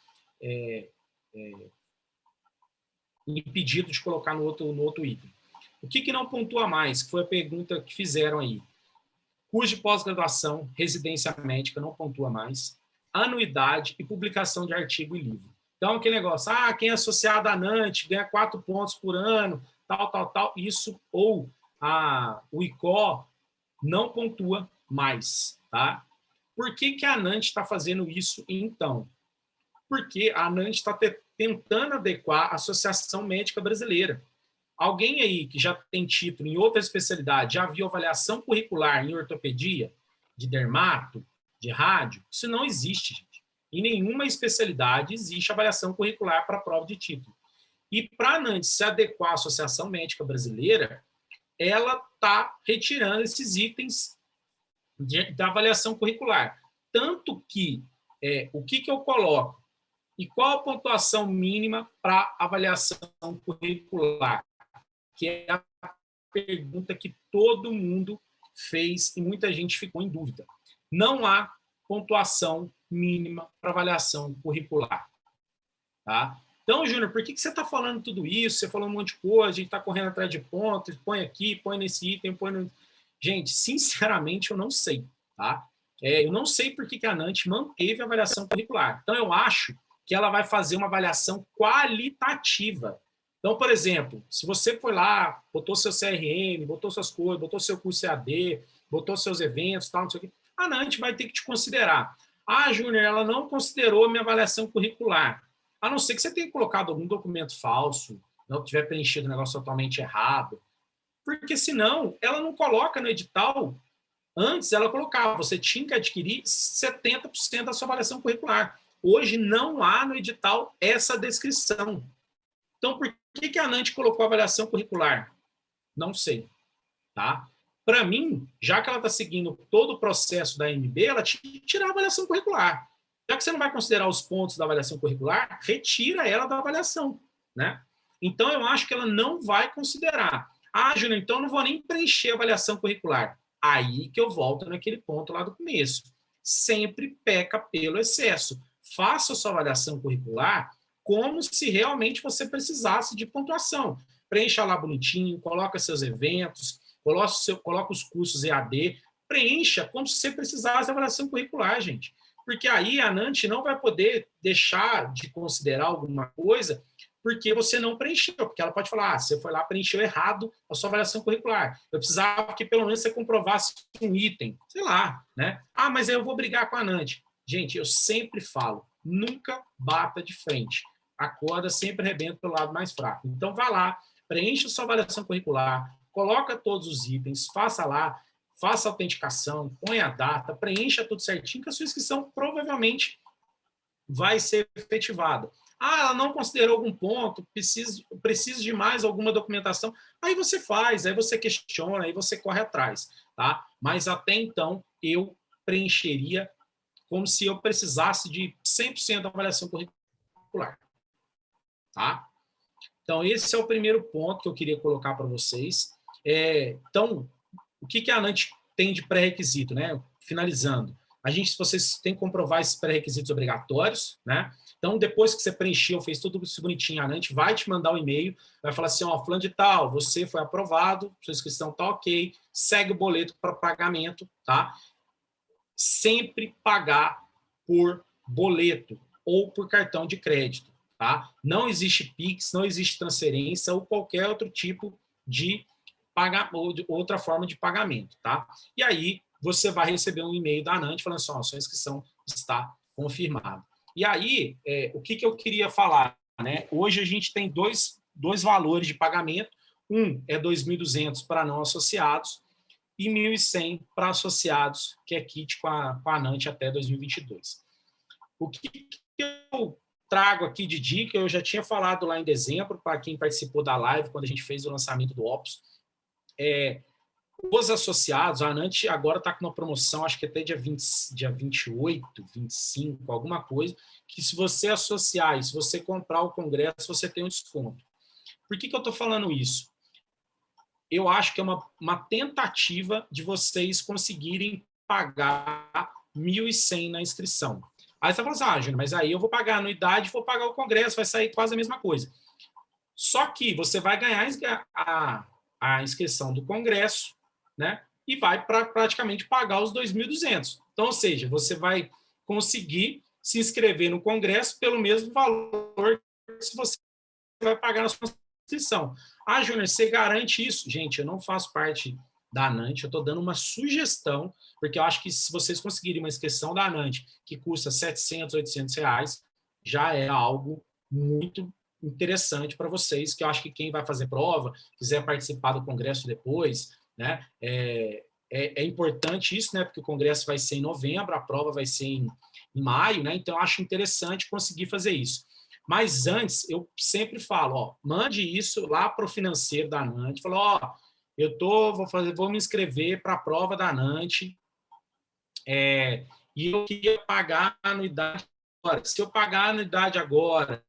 impedido de colocar no outro item. O que não pontua mais? Que foi a pergunta que fizeram aí. Curso de pós-graduação, residência médica, não pontua mais. Anuidade e publicação de artigo e livro. Então, aquele negócio, quem é associado à ANANT ganha 4 pontos por ano, tal. Isso, ou o ICO, não pontua mais. Tá? Por que a ANANT está fazendo isso, então? Porque a ANANT está tentando adequar a Associação Médica Brasileira. Alguém aí que já tem título em outra especialidade, já viu avaliação curricular em ortopedia, de dermato, de rádio? Isso não existe, gente. Em nenhuma especialidade existe avaliação curricular para prova de título. E para a ANANT se adequar à Associação Médica Brasileira, ela está retirando esses itens da avaliação curricular. Tanto que, o que eu coloco? E qual a pontuação mínima para avaliação curricular? Que é a pergunta que todo mundo fez e muita gente ficou em dúvida. Não há pontuação mínima para avaliação curricular. Tá? Então, Júnior, por que você está falando tudo isso? Você falou um monte de coisa, a gente está correndo atrás de pontos, põe aqui, põe nesse item, põe no... Gente, sinceramente, eu não sei. Tá? Eu não sei por que a ANANT manteve a avaliação curricular. Então, eu acho que ela vai fazer uma avaliação qualitativa. Então, por exemplo, se você foi lá, botou seu CRM, botou suas coisas, botou seu curso EAD, botou seus eventos, tal, não sei o quê, a ANANT vai ter que te considerar. Júnior, ela não considerou a minha avaliação curricular. A não ser que você tenha colocado algum documento falso, não tiver preenchido o negócio totalmente errado. Porque, senão, ela não coloca no edital. Antes, ela colocava, você tinha que adquirir 70% da sua avaliação curricular. Hoje, não há no edital essa descrição. Então, por que a ANANT colocou a avaliação curricular? Não sei. Tá? Para mim, já que ela está seguindo todo o processo da AMB, ela tinha que tirar a avaliação curricular. Já que você não vai considerar os pontos da avaliação curricular, retira ela da avaliação. Né? Então, eu acho que ela não vai considerar. Júnior, então eu não vou nem preencher a avaliação curricular. Aí que eu volto naquele ponto lá do começo. Sempre peca pelo excesso. Faça a sua avaliação curricular como se realmente você precisasse de pontuação. Preencha lá bonitinho, coloca seus eventos, coloca os cursos EAD, preencha como se você precisasse de avaliação curricular, gente. Porque aí a ANANT não vai poder deixar de considerar alguma coisa porque você não preencheu, porque ela pode falar, você foi lá, preencheu errado a sua avaliação curricular. Eu precisava que pelo menos você comprovasse um item, sei lá, né? Mas eu vou brigar com a ANANT. Gente, eu sempre falo, nunca bata de frente. A corda sempre arrebenta pelo lado mais fraco. Então, vá lá, preencha sua avaliação curricular, coloca todos os itens, faça lá, faça a autenticação, põe a data, preencha tudo certinho, que a sua inscrição provavelmente vai ser efetivada. Ela não considerou algum ponto, precisa de mais alguma documentação, aí você faz, aí você questiona, aí você corre atrás, tá? Mas até então, eu preencheria como se eu precisasse de 100% da avaliação curricular, tá? Então, esse é o primeiro ponto que eu queria colocar para vocês. Então, o que a ANANT tem de pré-requisito, né? Finalizando, vocês têm que comprovar esses pré-requisitos obrigatórios, né? Então, depois que você preencheu, fez tudo isso bonitinho, a ANANT vai te mandar um e-mail, vai falar assim, fulano de tal, você foi aprovado, sua inscrição está ok, segue o boleto para pagamento, tá? Sempre pagar por boleto ou por cartão de crédito, tá? Não existe Pix, não existe transferência ou qualquer outro tipo de ou de outra forma de pagamento, tá? E aí você vai receber um e-mail da ANANT falando assim, sua inscrição está confirmada. E aí, o que eu queria falar, né? Hoje a gente tem dois valores de pagamento, um é 2.200 para não associados e 1.100 para associados, que é kit com a ANANT até 2022. O que eu trago aqui de dica, eu já tinha falado lá em dezembro, para quem participou da live, quando a gente fez o lançamento do Opus, os associados, a ANANT agora está com uma promoção, acho que até dia 28, 25, alguma coisa, que se você associar e se você comprar o congresso, você tem um desconto. Por que eu estou falando isso? Eu acho que é uma tentativa de vocês conseguirem pagar 1.100 na inscrição. Aí você vai falar Júnior, mas aí eu vou pagar a anuidade, vou pagar o congresso, vai sair quase a mesma coisa. Só que você vai ganhar a inscrição do congresso, né? E vai praticamente pagar os 2.200. Então, ou seja, você vai conseguir se inscrever no congresso pelo mesmo valor que você vai pagar na sua inscrição. Júnior, você garante isso? Gente, eu não faço parte da ANANT, eu estou dando uma sugestão, porque eu acho que se vocês conseguirem uma inscrição da ANANT que custa 700, 800 reais, já é algo muito interessante para vocês, que eu acho que quem vai fazer prova, quiser participar do congresso depois, né, é importante isso, né, porque o congresso vai ser em novembro, a prova vai ser em maio, né, então eu acho interessante conseguir fazer isso. Mas antes, eu sempre falo, mande isso lá para o financeiro da ANANT, fala, vou me inscrever para a prova da ANANT, e eu queria pagar a anuidade agora. Se eu pagar a anuidade agora,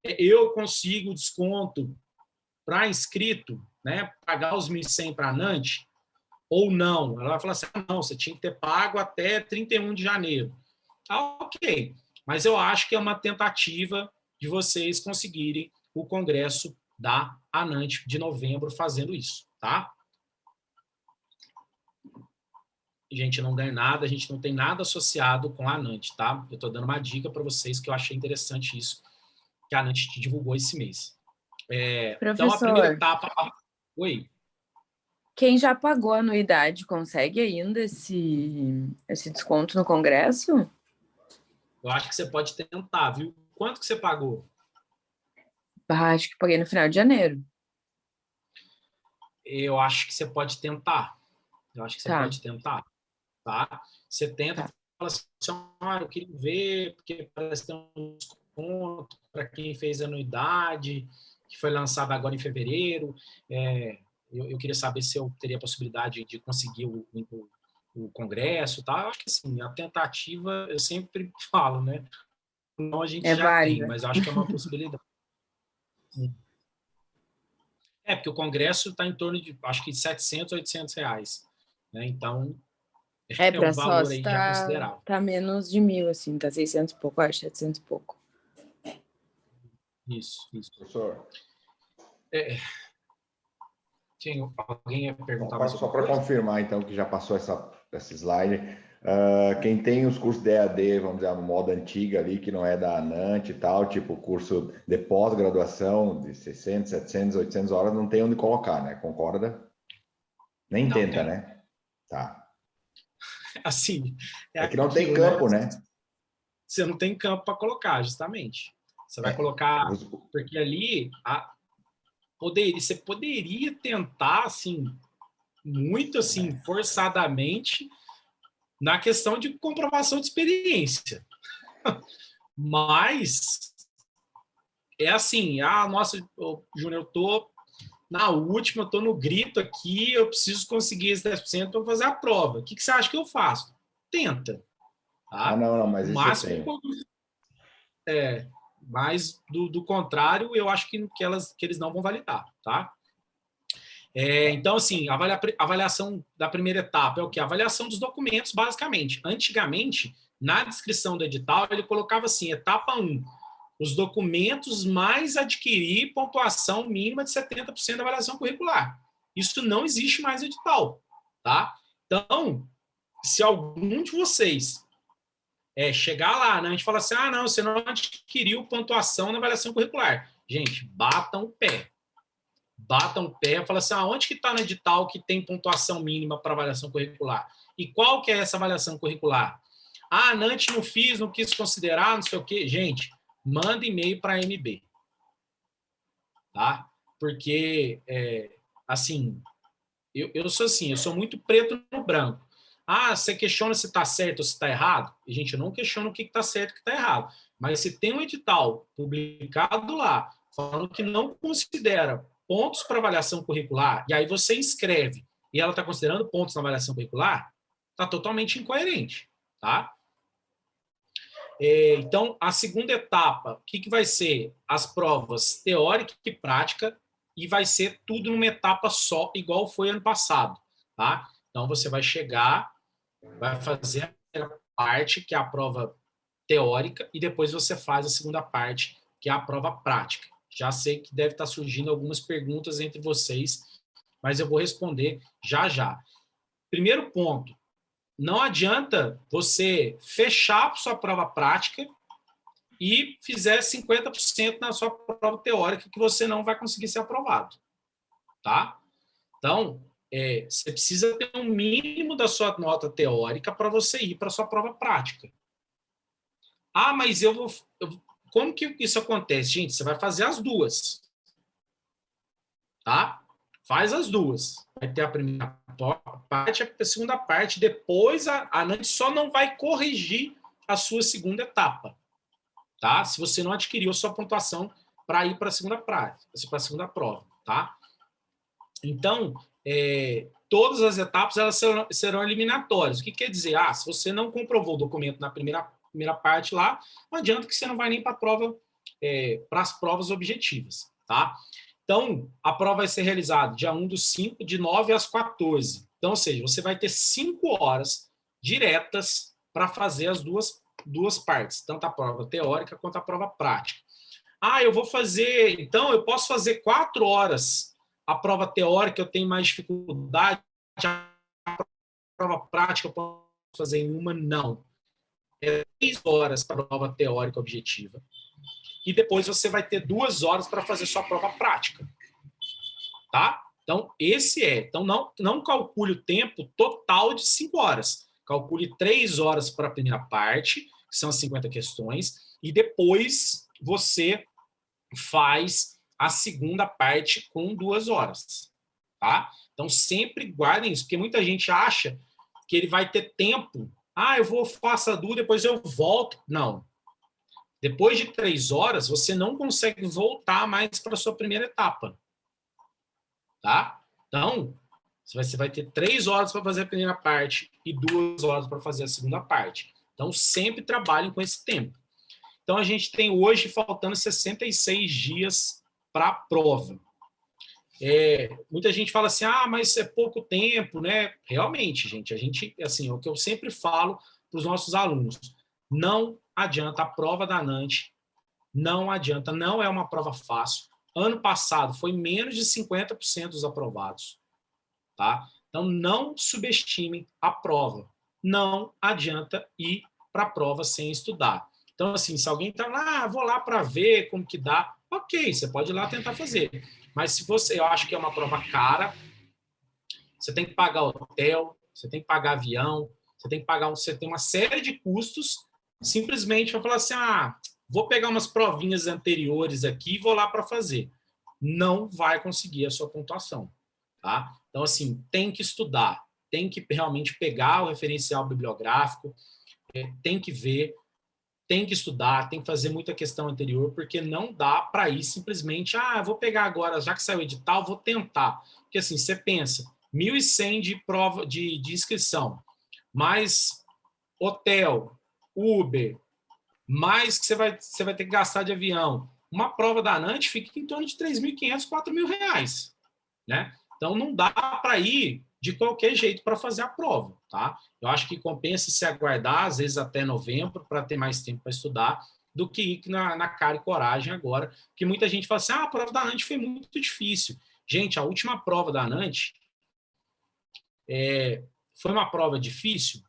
eu consigo desconto para inscrito, né, pagar os 1.100 para a ANANT, ou não? Ela vai falar assim, não, você tinha que ter pago até 31 de janeiro. Ok, mas eu acho que é uma tentativa de vocês conseguirem o congresso da ANANT de novembro fazendo isso, tá? A gente não ganha nada, a gente não tem nada associado com a ANANT, tá? Eu estou dando uma dica para vocês que eu achei interessante isso, que a ANANT divulgou esse mês. Então, a primeira etapa... Oi? Quem já pagou a anuidade consegue ainda esse desconto no congresso? Eu acho que você pode tentar, viu? Quanto que você pagou? Acho que paguei no final de janeiro. Eu acho que você pode tentar. Pode tentar, tá? Você tenta, fala assim, eu queria ver, porque parece ter um desconto para quem fez anuidade, que foi lançado agora em fevereiro. Eu queria saber se eu teria a possibilidade de conseguir o congresso, tá? Eu acho que assim, a tentativa, eu sempre falo, né? Não, a gente já válida. tem, mas eu acho que é uma possibilidade. Porque o congresso está em torno de, acho que 700, 800 reais, né? Então, para um valor sócio aí já considerável. Tá menos de 1.000, assim, tá 600 e pouco, acho, 700 e pouco. Isso. Professor. Alguém ia perguntar mais só para confirmar, então, que já passou essa slide. Quem tem os cursos de EAD, vamos dizer, a moda antiga ali, que não é da ANANT e tal, tipo curso de pós-graduação de 600, 700, 800 horas, não tem onde colocar, né? Concorda? Nem Não tenta, tem. né? Tá. Assim, É que não tem aquilo, campo, né? Você não tem campo para colocar, justamente. Você vai colocar... Porque ali, você poderia tentar, assim, muito, assim, forçadamente, na questão de comprovação de experiência. Mas é assim, nossa, Júnior, eu tô na última, eu tô no grito aqui, eu preciso conseguir esse 10% para fazer a prova. O que você acha que eu faço? Tenta. Tá? Não, mas o isso máximo, mas do contrário, eu acho que eles não vão validar, tá? Então, assim, a avaliação da primeira etapa é o quê? A avaliação dos documentos, basicamente. Antigamente, na descrição do edital, ele colocava assim, etapa 1, os documentos mais adquirir pontuação mínima de 70% da avaliação curricular. Isso não existe mais no edital, tá? Então, se algum de vocês chegar lá, né, a gente fala assim, não, você não adquiriu pontuação na avaliação curricular. Gente, batam o pé. Fala assim, onde que está no edital que tem pontuação mínima para avaliação curricular? E qual que é essa avaliação curricular? Antes não fiz, não quis considerar, não sei o quê. Gente, manda e-mail para a MB. Tá? Porque, assim, eu sou assim, eu sou muito preto no branco. Você questiona se está certo ou se está errado? E, gente, eu não questiono o que está certo e o que está errado. Mas se tem um edital publicado lá, falando que não considera pontos para avaliação curricular, e aí você inscreve e ela está considerando pontos na avaliação curricular, está totalmente incoerente, tá? Então, a segunda etapa, o que vai ser? As provas teórica e prática, e vai ser tudo numa etapa só, igual foi ano passado, tá? Então, você vai chegar, vai fazer a primeira parte, que é a prova teórica, e depois você faz a segunda parte, que é a prova prática. Já sei que deve estar surgindo algumas perguntas entre vocês, mas eu vou responder já já. Primeiro ponto, não adianta você fechar a sua prova prática e fizer 50% na sua prova teórica, que você não vai conseguir ser aprovado. Tá? Então, você precisa ter um mínimo da sua nota teórica para você ir para a sua prova prática. Mas como que isso acontece? Gente, você vai fazer as duas. Tá? Faz as duas. Vai ter a primeira parte, a segunda parte, depois a ANANT só não vai corrigir a sua segunda etapa. Tá? Se você não adquiriu a sua pontuação para ir para a segunda parte, para a segunda prova. Tá? Então, todas as etapas elas serão eliminatórias. O que quer dizer? Se você não comprovou o documento na primeira parte lá, não adianta que você não vai nem para a prova, para as provas objetivas. Tá? Então, a prova vai ser realizada dia 1/5, de 9 às 14. Então, ou seja, você vai ter 5 horas diretas para fazer as duas partes, tanto a prova teórica quanto a prova prática. Eu vou fazer... Então, eu posso fazer 4 horas a prova teórica, eu tenho mais dificuldade. A prova prática eu posso fazer em uma? Não. 3 horas para a prova teórica objetiva. E depois você vai ter 2 horas para fazer sua prova prática. Tá? Então, Então, não calcule o tempo total de 5 horas. Calcule 3 horas para a primeira parte, que são as 50 questões, e depois você faz a segunda parte com 2 horas. Tá? Então, sempre guardem isso, porque muita gente acha que ele vai ter tempo. Eu faço a dúvida, depois eu volto. Não. Depois de 3 horas, você não consegue voltar mais para a sua primeira etapa. Tá? Então, você vai ter 3 horas para fazer a primeira parte e 2 horas para fazer a segunda parte. Então, sempre trabalhem com esse tempo. Então, a gente tem hoje faltando 66 dias para a prova. Muita gente fala assim, mas é pouco tempo, né? Realmente, gente, assim, é o que eu sempre falo para os nossos alunos. Não adianta, a prova da ANANT, não adianta, não é uma prova fácil. Ano passado foi menos de 50% dos aprovados. Tá? Então, não subestimem a prova. não adianta ir para a prova sem estudar. Então, assim, se alguém está lá, vou lá para ver como que dá, ok, você pode ir lá tentar fazer. Mas se você, eu acho que é uma prova cara, você tem que pagar hotel, você tem que pagar avião, você tem que pagar, você tem uma série de custos, simplesmente para falar assim, vou pegar umas provinhas anteriores aqui e vou lá para fazer. Não vai conseguir a sua pontuação, tá? Então, assim, tem que estudar, tem que realmente pegar o referencial bibliográfico, tem que ver, tem que estudar, tem que fazer muita questão anterior, porque não dá para ir simplesmente, vou pegar agora, já que saiu o edital, vou tentar. Porque assim, você pensa, 1.100 de prova de inscrição, mais hotel, Uber, mais que você vai ter que gastar de avião. Uma prova da ANANT fica em torno de R$3.500, R$4.000, né? Então, não dá para ir de qualquer jeito para fazer a prova, tá? Eu acho que compensa se aguardar, às vezes até novembro, para ter mais tempo para estudar, do que ir na cara e coragem agora, porque muita gente fala assim, a prova da ANANT foi muito difícil. Gente, a última prova da ANANT foi uma prova difícil?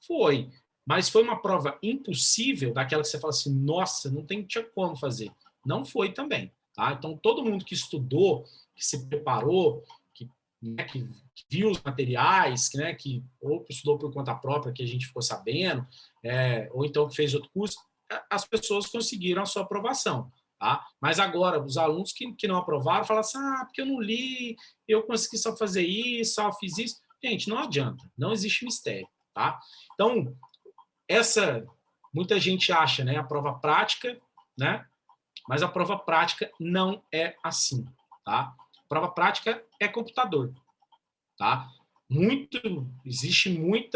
Foi, mas foi uma prova impossível, daquela que você fala assim, nossa, não tinha como fazer. Não foi também, tá? Então, todo mundo que estudou, que se preparou, que viu os materiais, que ou estudou por conta própria, que a gente ficou sabendo, ou então que fez outro curso, as pessoas conseguiram a sua aprovação. Tá? Mas agora, os alunos que não aprovaram, falam assim, porque eu não li, eu consegui só fazer isso, só fiz isso. Gente, não adianta, não existe mistério. Tá? Então, muita gente acha, né, a prova prática, né? Mas a prova prática não é assim. Tá? A prova prática é computador. Tá? Existe muito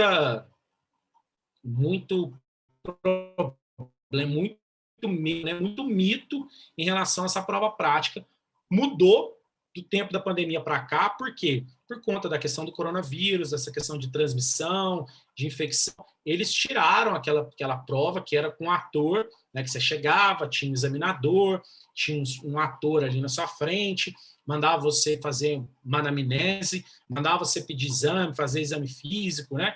mito em relação a essa prova prática. Mudou do tempo da pandemia para cá, por quê? Por conta da questão do coronavírus, essa questão de transmissão, de infecção. Eles tiraram aquela prova que era com ator, né, que você chegava, tinha um examinador, tinha um ator ali na sua frente, mandava você fazer uma anamnese, mandava você pedir exame, fazer exame físico, né?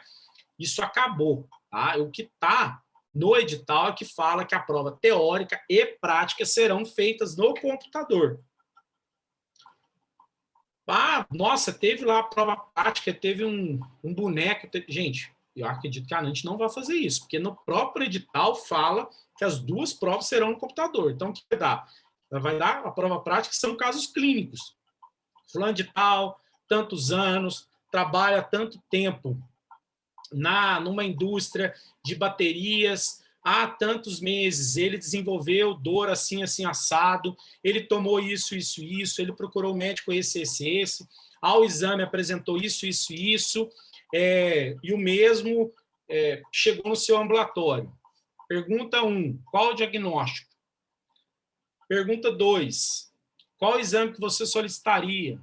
Isso acabou. Tá? O que está no edital é que fala que a prova teórica e prática serão feitas no computador. Nossa, teve lá a prova prática, teve um boneco. Gente, eu acredito que a ANANT não vai fazer isso, porque no próprio edital fala que as duas provas serão no computador. Então, o que vai dar? Ela vai dar a prova prática, que são casos clínicos. Fulano de tal, tantos anos, trabalha tanto tempo numa indústria de baterias, há tantos meses, ele desenvolveu dor assim, assim, assado, ele tomou isso, ele procurou o médico esse, ao exame apresentou isso, e o mesmo chegou no seu ambulatório. Pergunta 1, qual o diagnóstico? Pergunta 2, qual o exame que você solicitaria?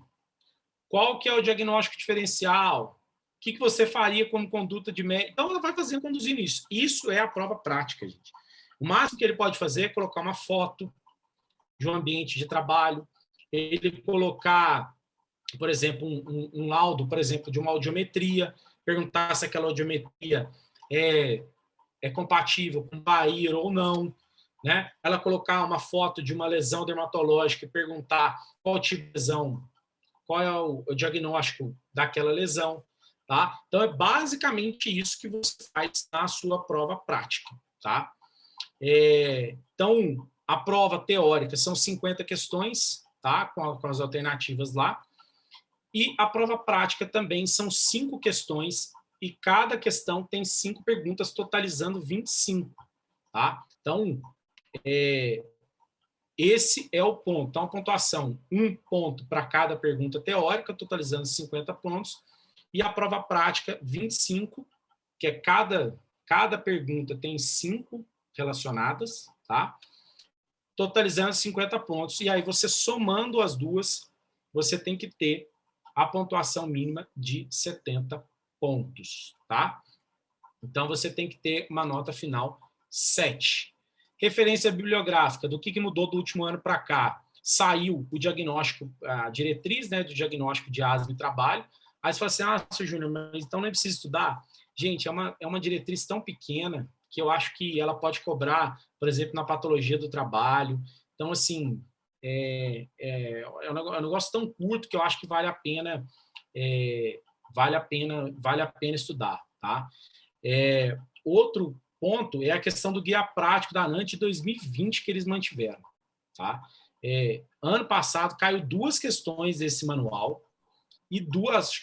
Qual que é o diagnóstico diferencial? O que você faria como conduta de médico? Então, ela vai conduzindo isso. Isso é a prova prática, gente. O máximo que ele pode fazer é colocar uma foto de um ambiente de trabalho, ele colocar, por exemplo, um laudo, por exemplo, de uma audiometria, perguntar se aquela audiometria é compatível com Bayer ou não, né? Ela colocar uma foto de uma lesão dermatológica e perguntar qual tipo de lesão, qual é o diagnóstico daquela lesão. Tá? Então, é basicamente isso que você faz na sua prova prática. Tá? Então, a prova teórica são 50 questões, tá? com as alternativas lá, e a prova prática também são 5 questões, e cada questão tem 5 perguntas, totalizando 25. Tá? Então, esse é o ponto. Então, a pontuação, 1 ponto para cada pergunta teórica, totalizando 50 pontos, e a prova prática, 25, que é cada pergunta tem 5 relacionadas, tá? Totalizando 50 pontos. E aí, você somando as duas, você tem que ter a pontuação mínima de 70 pontos, tá? Então, você tem que ter uma nota final 7. Referência bibliográfica, do que mudou do último ano para cá? Saiu o diagnóstico, a diretriz, né, do diagnóstico de asma e trabalho. Aí você fala assim, seu Júnior, mas então nem precisa estudar. gente, é uma diretriz tão pequena que eu acho que ela pode cobrar, por exemplo, na patologia do trabalho. Então, assim, é um negócio tão curto que eu acho que vale a pena, vale a pena estudar, tá? Outro ponto é a questão do guia prático da ANANT de 2020 que eles mantiveram, tá? Ano passado caiu 2 questões desse manual, e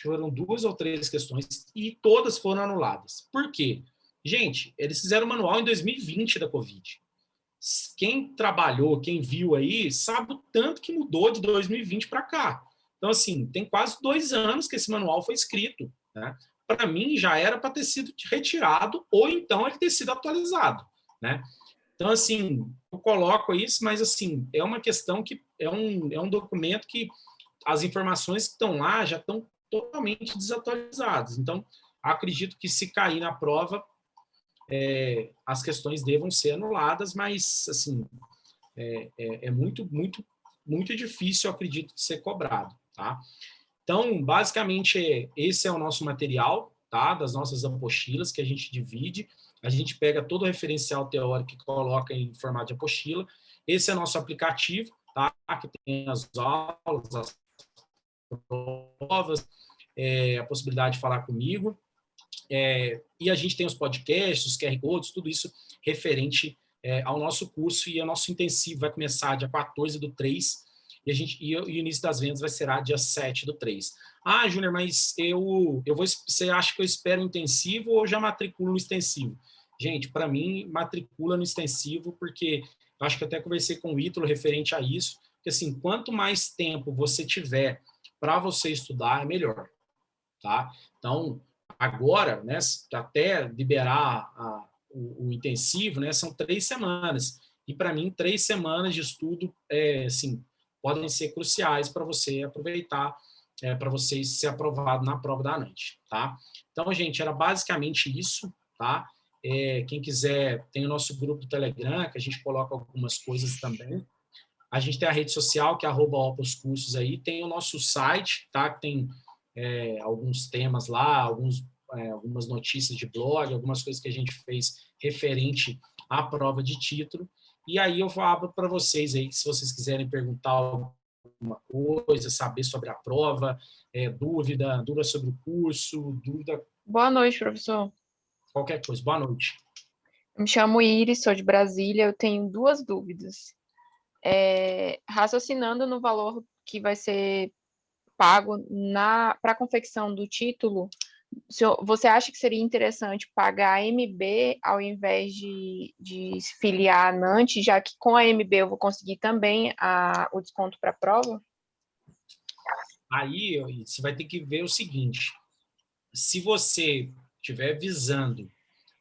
foram 2 ou 3 questões, e todas foram anuladas. Por quê? Gente, eles fizeram o manual em 2020 da Covid. Quem trabalhou, quem viu aí, sabe o tanto que mudou de 2020 para cá. Então, assim, tem quase 2 anos que esse manual foi escrito, né? Para mim, já era para ter sido retirado ou então ele ter sido atualizado, né? Então, assim, eu coloco isso, mas, assim, é uma questão que é um documento que as informações que estão lá já estão totalmente desatualizadas. Então, acredito que se cair na prova, as questões devam ser anuladas, mas, assim, é muito, muito, muito difícil, eu acredito, de ser cobrado, tá? Então, basicamente, esse é o nosso material, tá? Das nossas apostilas que a gente divide. A gente pega todo o referencial teórico e coloca em formato de apostila. Esse é nosso aplicativo, tá? Que tem as aulas, as provas, a possibilidade de falar comigo. E a gente tem os podcasts, os QR Codes, tudo isso referente ao nosso curso, e o nosso intensivo vai começar dia 14/3, e o início das vendas vai ser dia 7/3. Ah, Júnior, mas você acha que eu espero o intensivo ou já matriculo no extensivo? Gente, para mim, matricula no extensivo, porque eu acho que eu até conversei com o Ítalo referente a isso, que assim, quanto mais tempo você tiver para você estudar, é melhor, tá? Então, agora, né, até liberar o intensivo, né, são 3 semanas. E, para mim, 3 semanas de estudo, assim, podem ser cruciais para você aproveitar, para você ser aprovado na prova da ANANT, tá? Então, gente, era basicamente isso, tá? Quem quiser, tem o nosso grupo do Telegram, que a gente coloca algumas coisas também. A gente tem a rede social, que é @opuscursos aí, tem o nosso site, tá? Que tem alguns temas lá, algumas notícias de blog, algumas coisas que a gente fez referente à prova de título. E aí eu abro para vocês aí, se vocês quiserem perguntar alguma coisa, saber sobre a prova, dúvida sobre o curso, dúvida... Boa noite, professor. Qualquer coisa. Boa noite. Me chamo Iris, sou de Brasília. Eu tenho 2 dúvidas. Raciocinando no valor que vai ser pago para a confecção do título, você acha que seria interessante pagar a MB ao invés de se filiar a ANANT, já que com a MB eu vou conseguir também o desconto para a prova? Aí você vai ter que ver o seguinte: se você estiver visando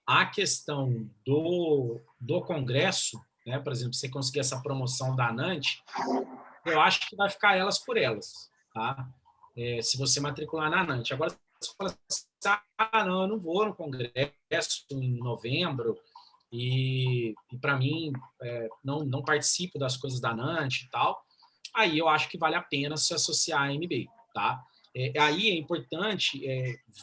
a questão do congresso, né, por exemplo, você conseguir essa promoção da ANANT, eu acho que vai ficar elas por elas, tá? Se você matricular na ANANT. Agora, se você fala assim, não, eu não vou no congresso em novembro, e para mim, não participo das coisas da ANANT e tal, aí eu acho que vale a pena se associar à MB, tá? Aí é importante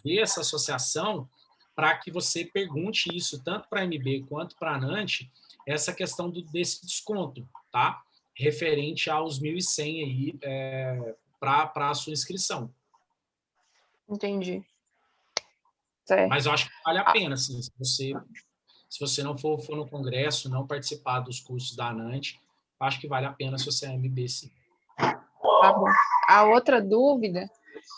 ver essa associação para que você pergunte isso tanto para a MB quanto para a ANANT, essa questão desse desconto, tá? Referente aos 1.100 aí para a sua inscrição. Entendi. Certo. Mas eu acho que vale a pena, assim, se você não for no congresso, não participar dos cursos da ANANT, acho que vale a pena associar a MB, sim. Tá bom. A outra dúvida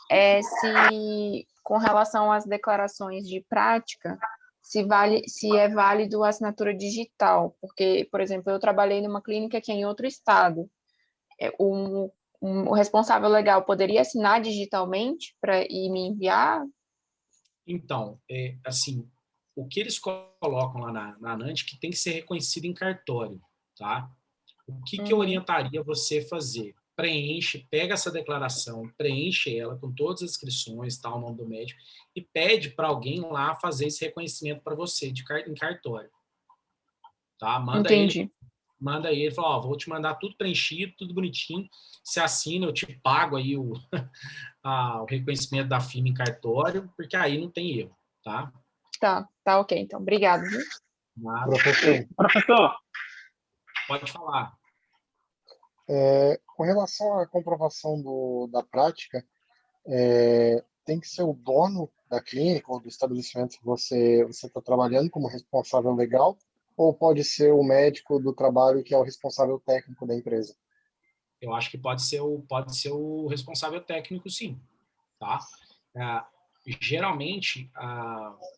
é se, com relação às declarações de prática, se é válido a assinatura digital, porque, por exemplo, eu trabalhei numa clínica que é em outro estado. O responsável legal poderia assinar digitalmente e me enviar? Então, assim, o que eles colocam lá na ANANT que tem que ser reconhecido em cartório, tá? O que eu orientaria você a fazer? Pega essa declaração, preenche ela com todas as inscrições, tá, o nome do médico, e pede para alguém lá fazer esse reconhecimento para você em cartório. Tá? Manda ele, fala, vou te mandar tudo preenchido, tudo bonitinho, você assina, eu te pago aí o reconhecimento da firma em cartório, porque aí não tem erro, tá? Tá ok, então. Obrigado, viu? Professor, Pode falar. com relação à comprovação da prática, tem que ser o dono da clínica ou do estabelecimento que você está trabalhando como responsável legal, ou pode ser o médico do trabalho que é o responsável técnico da empresa? Eu acho que pode ser o responsável técnico, sim. Tá? Geralmente,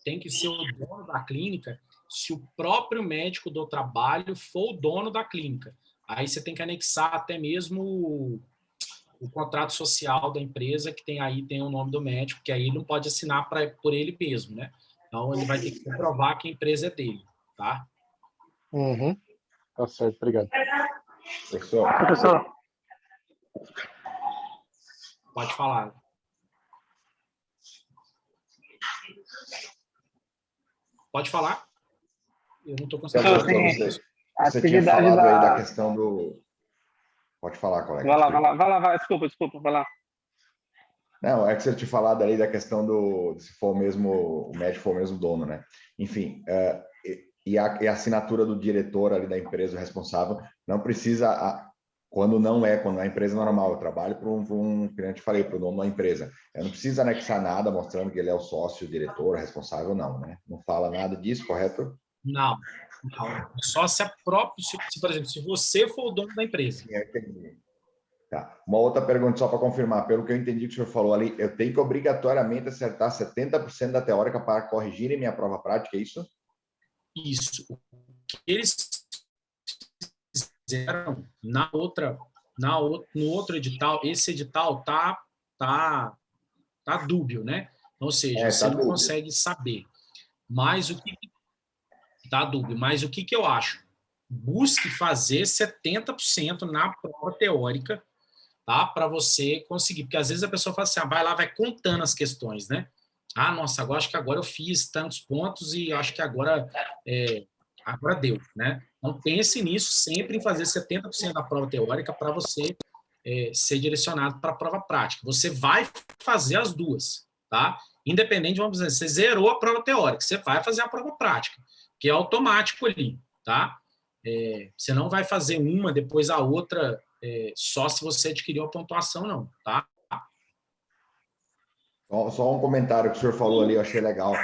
tem que ser o dono da clínica se o próprio médico do trabalho for o dono da clínica. Aí você tem que anexar até mesmo o contrato social da empresa, que tem o nome do médico, que aí ele não pode assinar por ele mesmo, né? Então, ele vai ter que comprovar que a empresa é dele, tá? Uhum. Tá certo, obrigado. Professor, Pode falar. Pode falar. Eu não estou conseguindo. Você tinha falado aí da questão do... Pode falar, colega. Vai lá. Desculpa, vai lá. Não, é que você tinha falado aí da questão se for o médico for o mesmo dono, né? Enfim, e a assinatura do diretor ali da empresa, o responsável, não precisa, quando é empresa normal, eu trabalho para um cliente, falei, para o dono da empresa, eu não preciso anexar nada mostrando que ele é o sócio, o diretor, o responsável, não, né? Não fala nada disso, correto? Não. Só se por exemplo, se você for o dono da empresa. Sim, eu entendi. Tá. Uma outra pergunta só para confirmar, pelo que eu entendi que o senhor falou ali, eu tenho que obrigatoriamente acertar 70% da teórica para corrigirem minha prova prática, é isso? Isso. O que eles fizeram no outro edital, esse edital tá dúbio, né? Ou seja, você não consegue saber. Mas o que tá dúbio, mas o que eu acho? Busque fazer 70% na prova teórica, tá? Para você conseguir, porque às vezes a pessoa fala assim, vai lá, vai contando as questões, né? Nossa, acho que agora eu fiz tantos pontos e acho que agora deu, né? Então pense nisso sempre em fazer 70% da prova teórica para você ser direcionado para a prova prática. Você vai fazer as duas, tá? Independente, vamos dizer, você zerou a prova teórica, você vai fazer a prova prática, que é automático ali, tá? Você não vai fazer uma, depois a outra, só se você adquiriu a pontuação, não, tá? Só um comentário que o senhor falou ali, eu achei legal.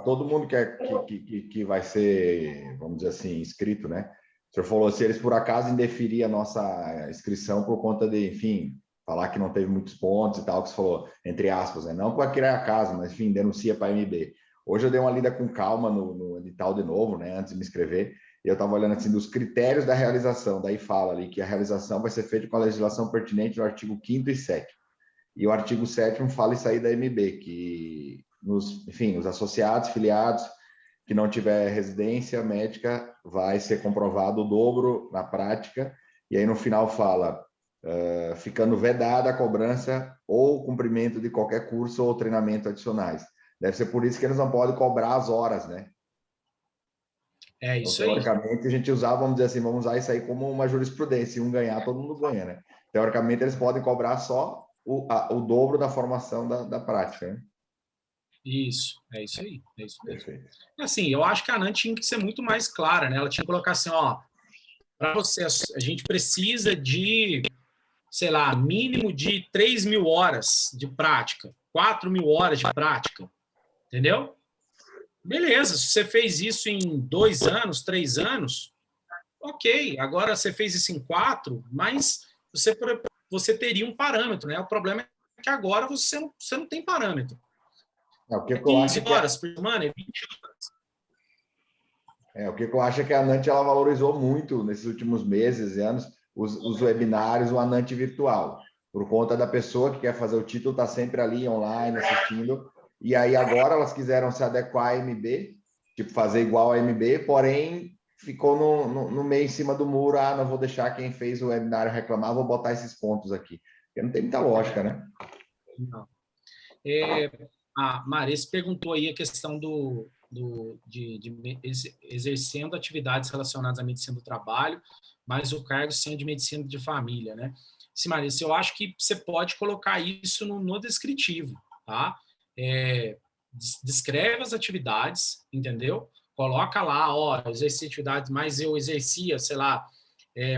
Todo mundo que vai ser, vamos dizer assim, inscrito, né? O senhor falou, se eles por acaso indeferir a nossa inscrição por conta de, enfim, falar que não teve muitos pontos e tal, que você falou, entre aspas, né? Não para criar a casa, mas, enfim, denuncia para a MB. Hoje eu dei uma lida com calma no edital de novo, né? Antes de me inscrever, e eu estava olhando assim dos critérios da realização. Daí fala ali que a realização vai ser feita com a legislação pertinente no artigo 5º e 7º. E o artigo 7º fala isso aí da MB, que, os associados, filiados, que não tiver residência médica, vai ser comprovado o dobro na prática. E aí no final fala, ficando vedada a cobrança ou cumprimento de qualquer curso ou treinamento adicionais. Deve ser por isso que eles não podem cobrar as horas, né? É isso aí. Teoricamente, a gente usava, vamos dizer assim, vamos usar isso aí como uma jurisprudência. Se um ganhar, todo mundo ganha, né? Teoricamente, eles podem cobrar só o dobro da formação da prática, né? Isso, é isso aí. É isso mesmo. Assim, eu acho que a ANAN tinha que ser muito mais clara, né? Ela tinha que colocar assim, para você, a gente precisa de, sei lá, mínimo de 3.000 horas de prática, 4.000 horas de prática, entendeu? Beleza, se você fez isso em 2 anos, 3 anos, ok. Agora você fez isso em 4, mas você teria um parâmetro, né? O problema é que agora você não tem parâmetro. O que eu acho 15 horas por semana é 20 horas. O que eu acho é que a ANANT ela valorizou muito nesses últimos meses e anos os webinários, o ANANT virtual, por conta da pessoa que quer fazer o título, está sempre ali online assistindo, e aí agora elas quiseram se adequar à MB, tipo fazer igual a MB, porém ficou no meio em cima do muro, não vou deixar quem fez o webinário reclamar, vou botar esses pontos aqui, porque não tem muita lógica, né? Não. A Maris perguntou aí a questão de exercendo atividades relacionadas à medicina do trabalho, mas o cargo sendo de medicina de família, né? Sim, Maris, eu acho que você pode colocar isso no descritivo, tá? descreve as atividades, entendeu? Coloca lá, ó, exerci atividades, mas eu exercia, sei lá,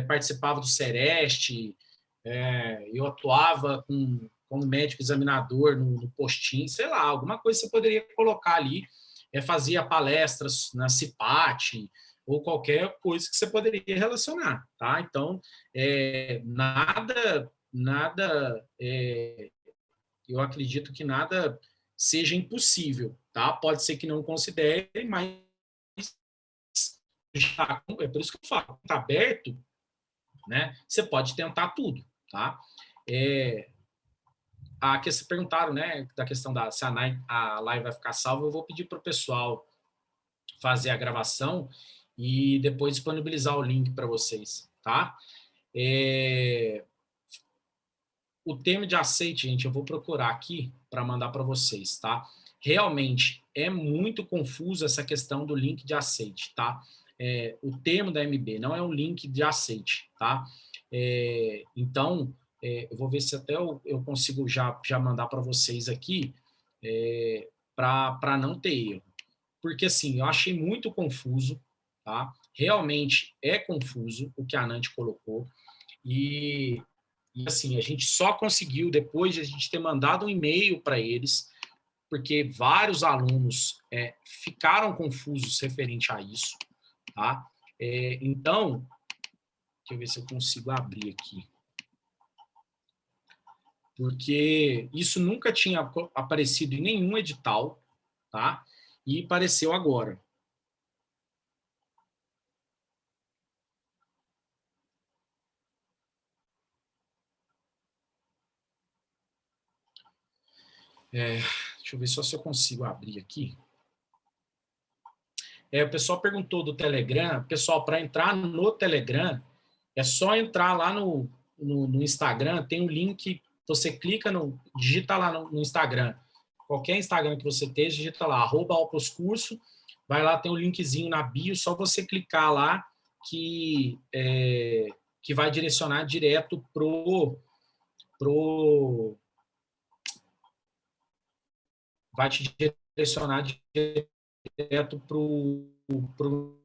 participava do Sereste, eu atuava como médico examinador no postinho, sei lá, alguma coisa você poderia colocar ali, fazia palestras na CIPAT, ou qualquer coisa que você poderia relacionar, tá? Então, nada, eu acredito que nada seja impossível, tá? Pode ser que não considere, mas é por isso que eu falo, está aberto, né? Você pode tentar tudo, tá? A questão perguntaram, né, da questão da se a live vai ficar salva, eu vou pedir para o pessoal fazer a gravação e depois disponibilizar o link para vocês, tá? O termo de aceite, gente, eu vou procurar aqui para mandar para vocês, tá? Realmente é muito confuso essa questão do link de aceite, tá? O termo da MB não é um link de aceite, tá? Então, eu vou ver se até eu consigo já mandar para vocês aqui, para não ter erro. Porque, assim, eu achei muito confuso, tá? Realmente é confuso o que a Anante colocou. E assim, a gente só conseguiu, depois de a gente ter mandado um e-mail para eles, porque vários alunos ficaram confusos referente a isso, tá? Então, deixa eu ver se eu consigo abrir aqui. Porque isso nunca tinha aparecido em nenhum edital, tá? E apareceu agora. Deixa eu ver só se eu consigo abrir aqui. O pessoal perguntou do Telegram. Pessoal, para entrar no Telegram, é só entrar lá no Instagram, tem um link, você clica, digita lá no Instagram. Qualquer Instagram que você esteja, digita lá, @alproscurso, vai lá, tem um linkzinho na bio, só você clicar lá que vai direcionar direto vai te direcionar direto pro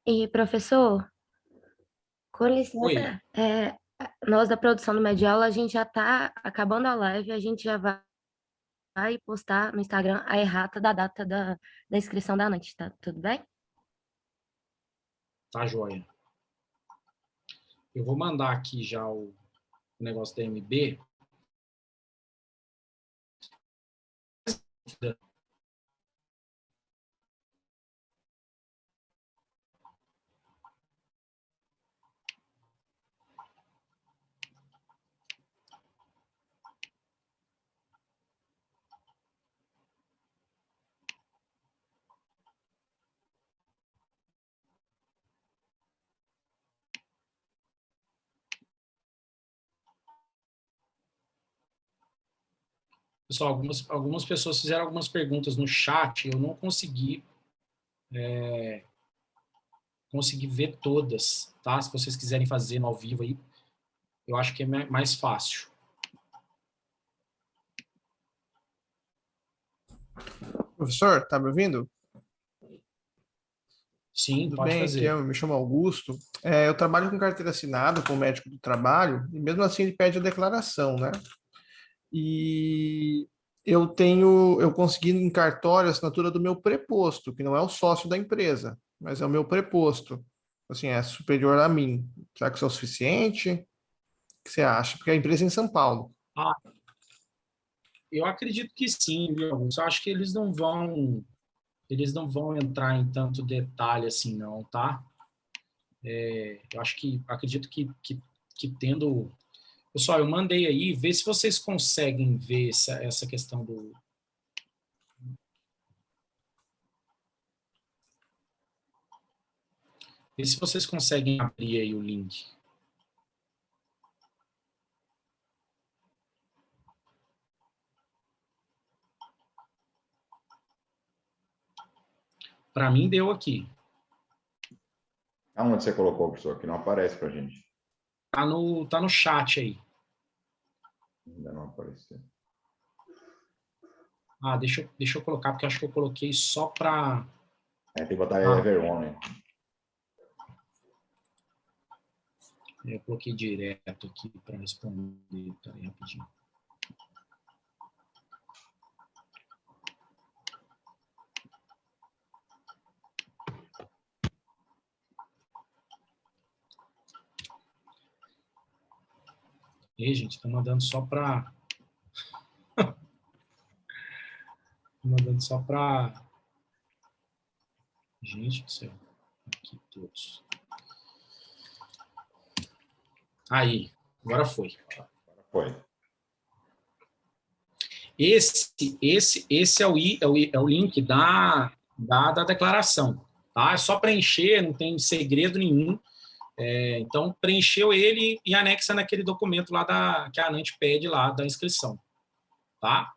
E, professor, com Oi. licença, nós da produção do Mediola, a gente já está acabando a live, a gente já vai postar no Instagram a errata da data da inscrição da noite, tá tudo bem? Tá joia. Eu vou mandar aqui já o negócio da MB. Pessoal, algumas pessoas fizeram algumas perguntas no chat, eu não consegui ver todas, tá? Se vocês quiserem fazer no ao vivo aí, eu acho que é mais fácil. Professor, tá me ouvindo? Sim, Tudo pode bem, fazer. eu me chamo Augusto. Eu trabalho com carteira assinada com o médico do trabalho, e mesmo assim ele pede a declaração, né? E eu consegui em cartório a assinatura do meu preposto, que não é o sócio da empresa, mas é o meu preposto. Assim, é superior a mim. Será que isso é o suficiente? O que você acha? Porque a empresa é em São Paulo. Eu acredito que sim, viu, Augusto? Eu acho que eles não vão entrar em tanto detalhe assim, não, tá? Eu acredito que tendo... Pessoal, eu mandei aí, vê se vocês conseguem ver essa questão do... Vê se vocês conseguem abrir aí o link. Para mim, deu aqui. Aonde você colocou, professor? Que não aparece para a gente. Tá no chat aí. Ainda não apareceu. Ah, deixa eu colocar, porque eu acho que eu coloquei só para... Tem que botar everyone. Eu coloquei direto aqui para responder. Peraí, rapidinho. E gente, estou mandando só para... mandando só para... Gente do céu. Aqui todos. Aí, agora foi. Foi. Esse é o link da declaração. Tá? É só preencher, não tem segredo nenhum. Então, preencheu ele e anexa naquele documento lá que a ANANT pede lá da inscrição. Tá?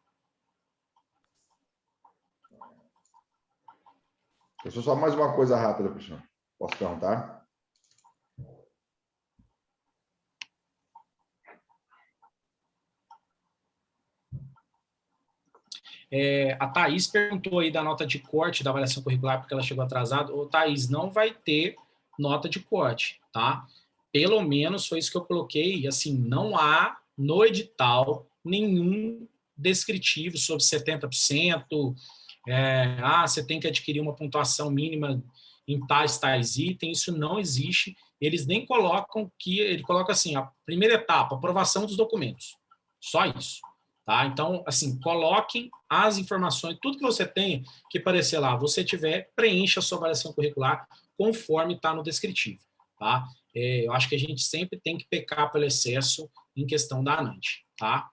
Professor, só mais uma coisa rápida, professor. Posso perguntar? A Thaís perguntou aí da nota de corte da avaliação curricular porque ela chegou atrasada. Ô, Thaís, não vai ter nota de corte, tá? Pelo menos foi isso que eu coloquei. Assim, não há no edital nenhum descritivo sobre 70%. Você tem que adquirir uma pontuação mínima em tais itens. Isso não existe. Eles nem colocam ele coloca assim, a primeira etapa, aprovação dos documentos. Só isso. Tá? Então, assim, coloquem as informações, tudo que você tem que aparecer lá, você tiver, preencha a sua avaliação curricular conforme está no descritivo. Tá? Eu acho que a gente sempre tem que pecar pelo excesso em questão da ANANT. Tá?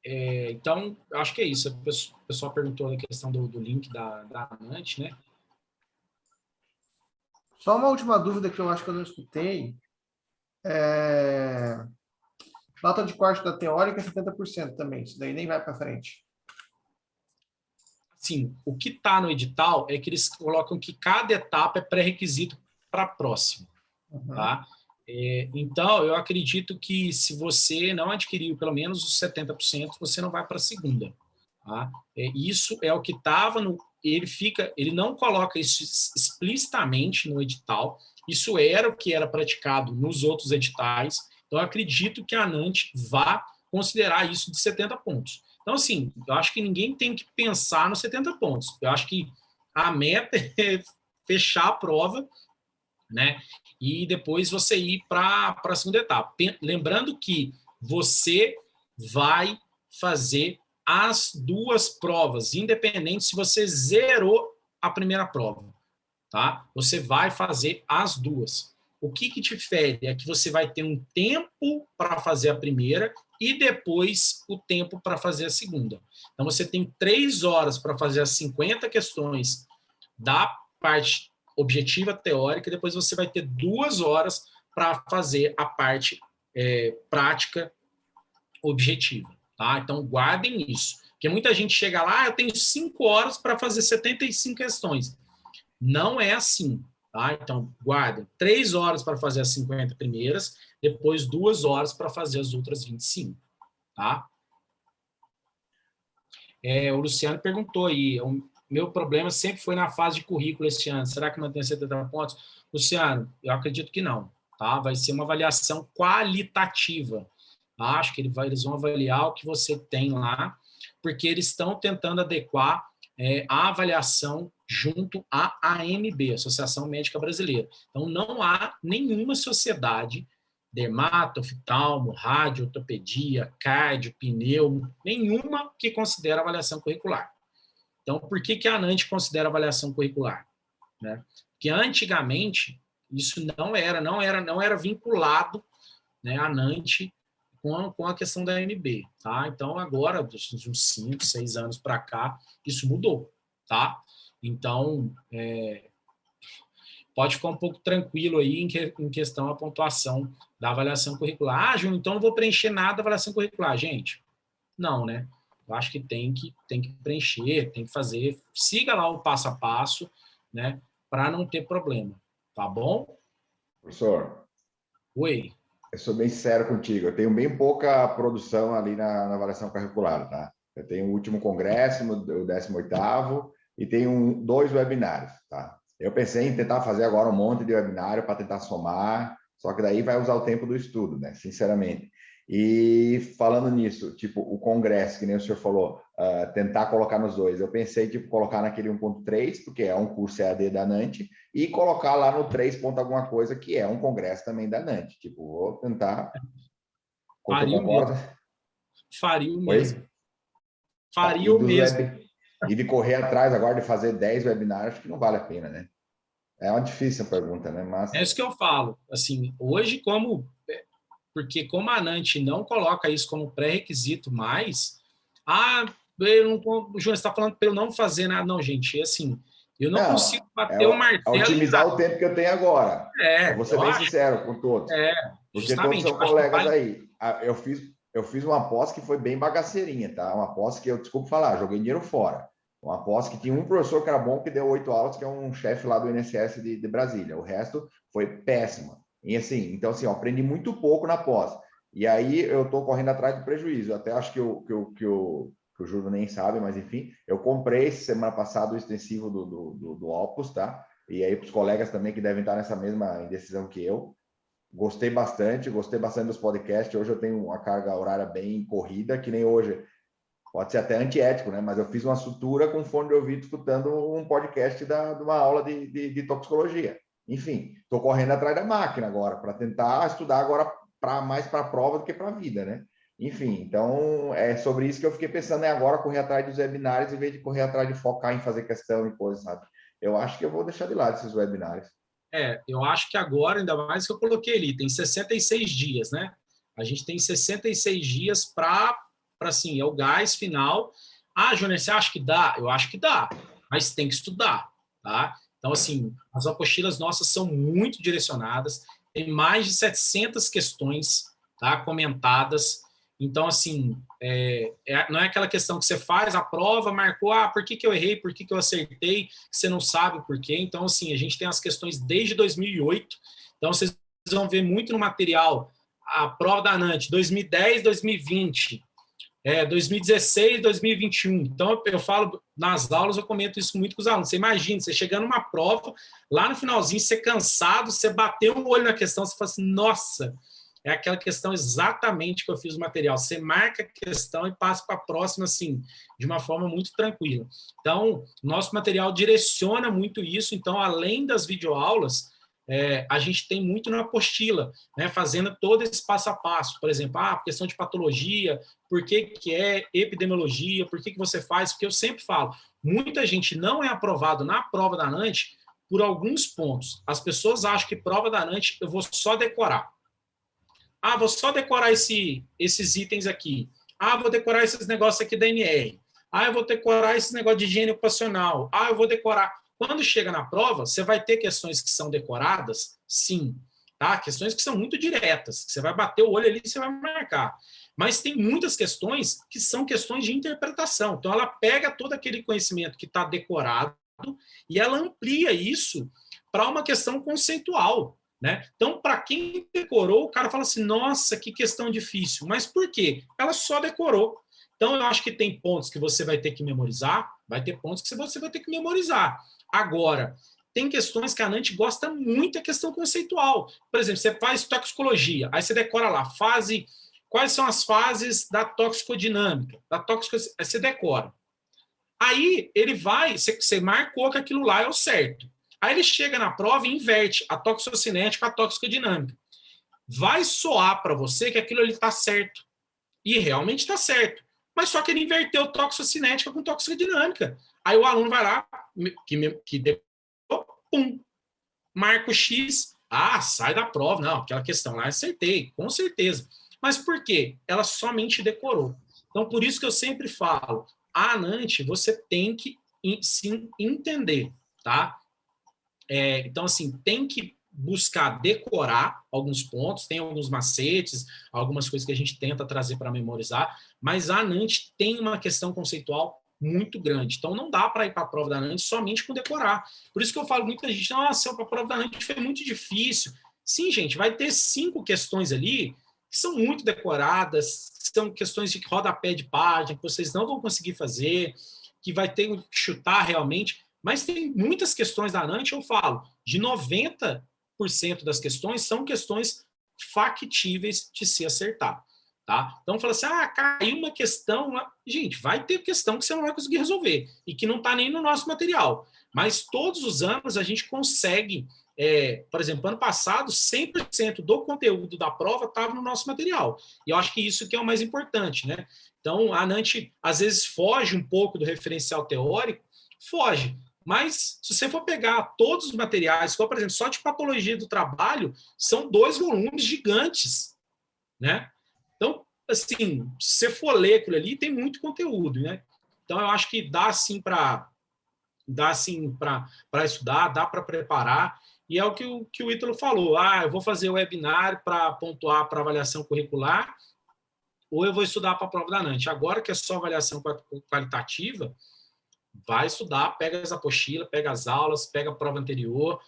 Então, acho que é isso. O pessoal perguntou a questão do link da ANANT, né? Só uma última dúvida que eu acho que eu não escutei. Nota de corte da teórica é 70% também. Isso daí nem vai para frente. Sim, o que está no edital é que eles colocam que cada etapa é pré-requisito para a próxima. Uhum. Tá? Então, eu acredito que se você não adquiriu pelo menos os 70%, você não vai para a segunda. Tá? Isso é o que estava no... Ele não coloca isso explicitamente no edital, isso era o que era praticado nos outros editais, então eu acredito que a ANANT vá considerar isso de 70 pontos. Então, assim, eu acho que ninguém tem que pensar nos 70 pontos, eu acho que a meta é fechar a prova, né? E depois você ir para a segunda etapa. Lembrando que você vai fazer as duas provas, independente se você zerou a primeira prova, tá? Você vai fazer as duas. O que difere é que você vai ter um tempo para fazer a primeira e depois o tempo para fazer a segunda. Então, você tem 3 horas para fazer as 50 questões da parte objetiva teórica, e depois você vai ter 2 horas para fazer a parte prática objetiva. Tá? Então, guardem isso. Porque muita gente chega lá, eu tenho 5 horas para fazer 75 questões. Não é assim. Tá? Então, guardem 3 horas para fazer as 50 primeiras, depois 2 horas para fazer as outras 25. Tá? O Luciano perguntou aí, o meu problema sempre foi na fase de currículo este ano. Será que mantém 70 pontos? Luciano, eu acredito que não. Tá? Vai ser uma avaliação qualitativa. Acho que eles vão avaliar o que você tem lá, porque eles estão tentando adequar a avaliação junto à AMB, Associação Médica Brasileira. Então, não há nenhuma sociedade, dermato, oftalmo, rádio, ortopedia, cardio, pneu, nenhuma que considera avaliação curricular. Então, por que a ANANT considera avaliação curricular? Né? Porque antigamente, isso não era vinculado, né, a ANANT com a questão da AMB, tá? Então, agora, de uns 5, 6 anos para cá, isso mudou, tá? Então, pode ficar um pouco tranquilo aí em questão a pontuação da avaliação curricular. Ah, Júnior, então não vou preencher nada da avaliação curricular. Gente, não, né? Eu acho que tem que preencher, tem que fazer, siga lá o passo a passo, né? Para não ter problema, tá bom? Professor. Oi. Eu sou bem sincero contigo, eu tenho bem pouca produção ali na avaliação curricular, tá? Eu tenho o último congresso, o 18º, e tenho 2 webinários, tá? Eu pensei em tentar fazer agora um monte de webinário para tentar somar, só que daí vai usar o tempo do estudo, né? Sinceramente. E falando nisso, tipo, o congresso, que nem o senhor falou, tentar colocar nos 2. Eu pensei, tipo, colocar naquele 1.3, porque é um curso EAD da NANT, e colocar lá no 3 ponto alguma coisa, que é um congresso também da NANT. Tipo, vou tentar... Faria o mesmo. Faria o mesmo. Faria o mesmo. E de correr atrás agora de fazer 10 webinários, acho que não vale a pena, né? É uma difícil a pergunta, né? Mas... É isso que eu falo. Assim, hoje, porque como a ANANT não coloca isso como pré-requisito mais, o João está falando para eu não fazer nada. Não, gente, assim, eu não consigo bater o martelo. Otimizar o tempo que eu tenho agora. Eu vou ser bem sincero com todos. Porque todos são colegas aí. Eu fiz uma pós que foi bem bagaceirinha, tá? Uma pós que eu, desculpa falar, joguei dinheiro fora. Uma pós que tinha um professor que era bom, que deu 8 aulas, que é um chefe lá do INSS de Brasília. O resto foi péssima. E assim, então assim, eu aprendi muito pouco na pós. E aí eu estou correndo atrás do prejuízo. Até acho que o Júlio nem sabe, mas enfim, eu comprei semana passada o extensivo do Opus, tá? E aí para os colegas também que devem estar nessa mesma indecisão que eu. Gostei bastante dos podcasts. Hoje eu tenho uma carga horária bem corrida, que nem hoje. Pode ser até antiético, né? Mas eu fiz uma sutura com fone de ouvido escutando um podcast de uma aula de toxicologia. Enfim, estou correndo atrás da máquina agora para tentar estudar agora mais para a prova do que para a vida, né? Enfim, então é sobre isso que eu fiquei pensando, agora correr atrás dos webinários em vez de correr atrás de focar em fazer questão e coisas, sabe? Eu acho que eu vou deixar de lado esses webinários. Eu acho que agora, ainda mais que eu coloquei ali, tem 66 dias, né? A gente tem 66 dias para assim, é o gás final. Ah, Júnior, você acha que dá? Eu acho que dá, mas tem que estudar, tá? Então, assim, as apostilas nossas são muito direcionadas, tem mais de 700 questões, tá, comentadas. Então, assim, não é aquela questão que você faz a prova, marcou, por que eu errei, por que eu acertei, que você não sabe o porquê. Então, assim, a gente tem as questões desde 2008. Então, vocês vão ver muito no material a prova da ANANT, 2010, 2020, 2016, 2021. Então, eu falo, nas aulas, eu comento isso muito com os alunos. Você imagina, você chegando numa prova, lá no finalzinho, você cansado, você bateu o olho na questão, você fala assim, nossa, é aquela questão exatamente que eu fiz o material. Você marca a questão e passa para a próxima, assim, de uma forma muito tranquila. Então, nosso material direciona muito isso. Então, além das videoaulas, a gente tem muito na apostila, né, fazendo todo esse passo a passo. Por exemplo, questão de patologia, por que é epidemiologia, por que você faz? Porque eu sempre falo, muita gente não é aprovado na prova da ANANT por alguns pontos. As pessoas acham que prova da ANANT eu vou só decorar. Vou só decorar esses itens aqui. Vou decorar esses negócios aqui da NR. Eu vou decorar esses negócios de higiene ocupacional. Eu vou decorar... Quando chega na prova, você vai ter questões que são decoradas, sim, tá? Questões que são muito diretas, que você vai bater o olho ali e você vai marcar. Mas tem muitas questões que são questões de interpretação. Então, ela pega todo aquele conhecimento que está decorado e ela amplia isso para uma questão conceitual, né? Então, para quem decorou, o cara fala assim, nossa, que questão difícil. Mas por quê? Ela só decorou. Então, eu acho que tem pontos que você vai ter que memorizar, vai ter pontos que você vai ter que memorizar. Agora, tem questões que a ANANT gosta muito, é questão conceitual. Por exemplo, você faz toxicologia, aí você decora lá, quais são as fases da toxicodinâmica, aí você decora. Aí ele vai, você marcou que aquilo lá é o certo. Aí ele chega na prova e inverte a toxicinética com a toxicodinâmica. Vai soar para você que aquilo ali está certo. E realmente está certo. Mas só que ele inverteu toxicinética com toxicodinâmica. Aí o aluno vai lá, que decorou, pum, marca o X, sai da prova. Não, aquela questão lá eu acertei, com certeza. Mas por quê? Ela somente decorou. Então, por isso que eu sempre falo, a ANANT você tem que sim entender, tá? Então, assim, tem que buscar decorar alguns pontos, tem alguns macetes, algumas coisas que a gente tenta trazer para memorizar, mas a ANANT tem uma questão conceitual muito grande. Então, não dá para ir para a prova da ANANT somente com decorar. Por isso que eu falo muita gente, nossa, a prova da ANANT foi muito difícil. Sim, gente, vai ter 5 questões ali que são muito decoradas, são questões de rodapé de página, que vocês não vão conseguir fazer, que vai ter que chutar realmente, mas tem muitas questões da ANANT, eu falo, de 90% das questões são questões factíveis de se acertar. Tá? Então, fala assim, caiu uma questão... Gente, vai ter questão que você não vai conseguir resolver e que não está nem no nosso material. Mas todos os anos a gente consegue... por exemplo, ano passado, 100% do conteúdo da prova estava no nosso material. E eu acho que isso que é o mais importante, né? Então, a ANANT, às vezes, foge um pouco do referencial teórico, foge. Mas, se você for pegar todos os materiais, como, por exemplo, só de patologia do trabalho, são 2 volumes gigantes, né? Então, assim, se você for ler aquilo ali, tem muito conteúdo, né? Então, eu acho que dá, sim, para estudar, dá para preparar. E é o que o Ítalo falou. Eu vou fazer o webinar para pontuar para avaliação curricular, ou eu vou estudar para a prova da ANANT. Agora que é só avaliação qualitativa, vai estudar, pega as apostilas, pega as aulas, pega a prova anterior,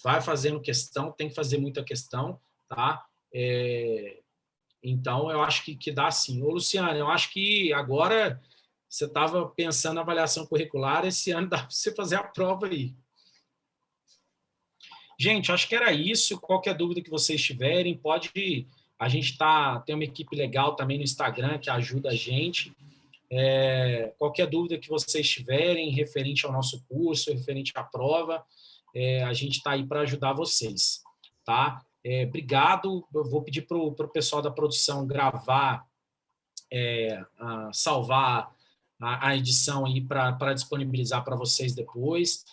vai fazendo questão, tem que fazer muita questão, tá? Então, eu acho que dá sim. Ô, Luciano, eu acho que agora você estava pensando na avaliação curricular, esse ano dá para você fazer a prova aí. Gente, acho que era isso. Qualquer dúvida que vocês tiverem, pode... A gente tem uma equipe legal também no Instagram que ajuda a gente. Qualquer dúvida que vocês tiverem referente ao nosso curso, referente à prova, a gente está aí para ajudar vocês, tá? Obrigado. Eu vou pedir para o pessoal da produção gravar, salvar a edição aí para disponibilizar para vocês depois.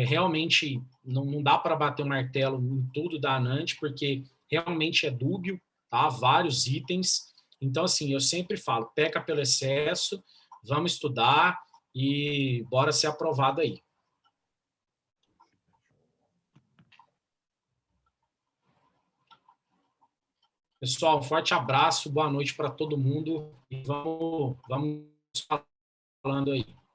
Realmente não dá para bater o martelo em tudo da ANANT, porque realmente é dúbio, tá? Vários itens. Então, assim, eu sempre falo, peca pelo excesso, vamos estudar e bora ser aprovado aí. Pessoal, um forte abraço, boa noite para todo mundo e vamos falando aí.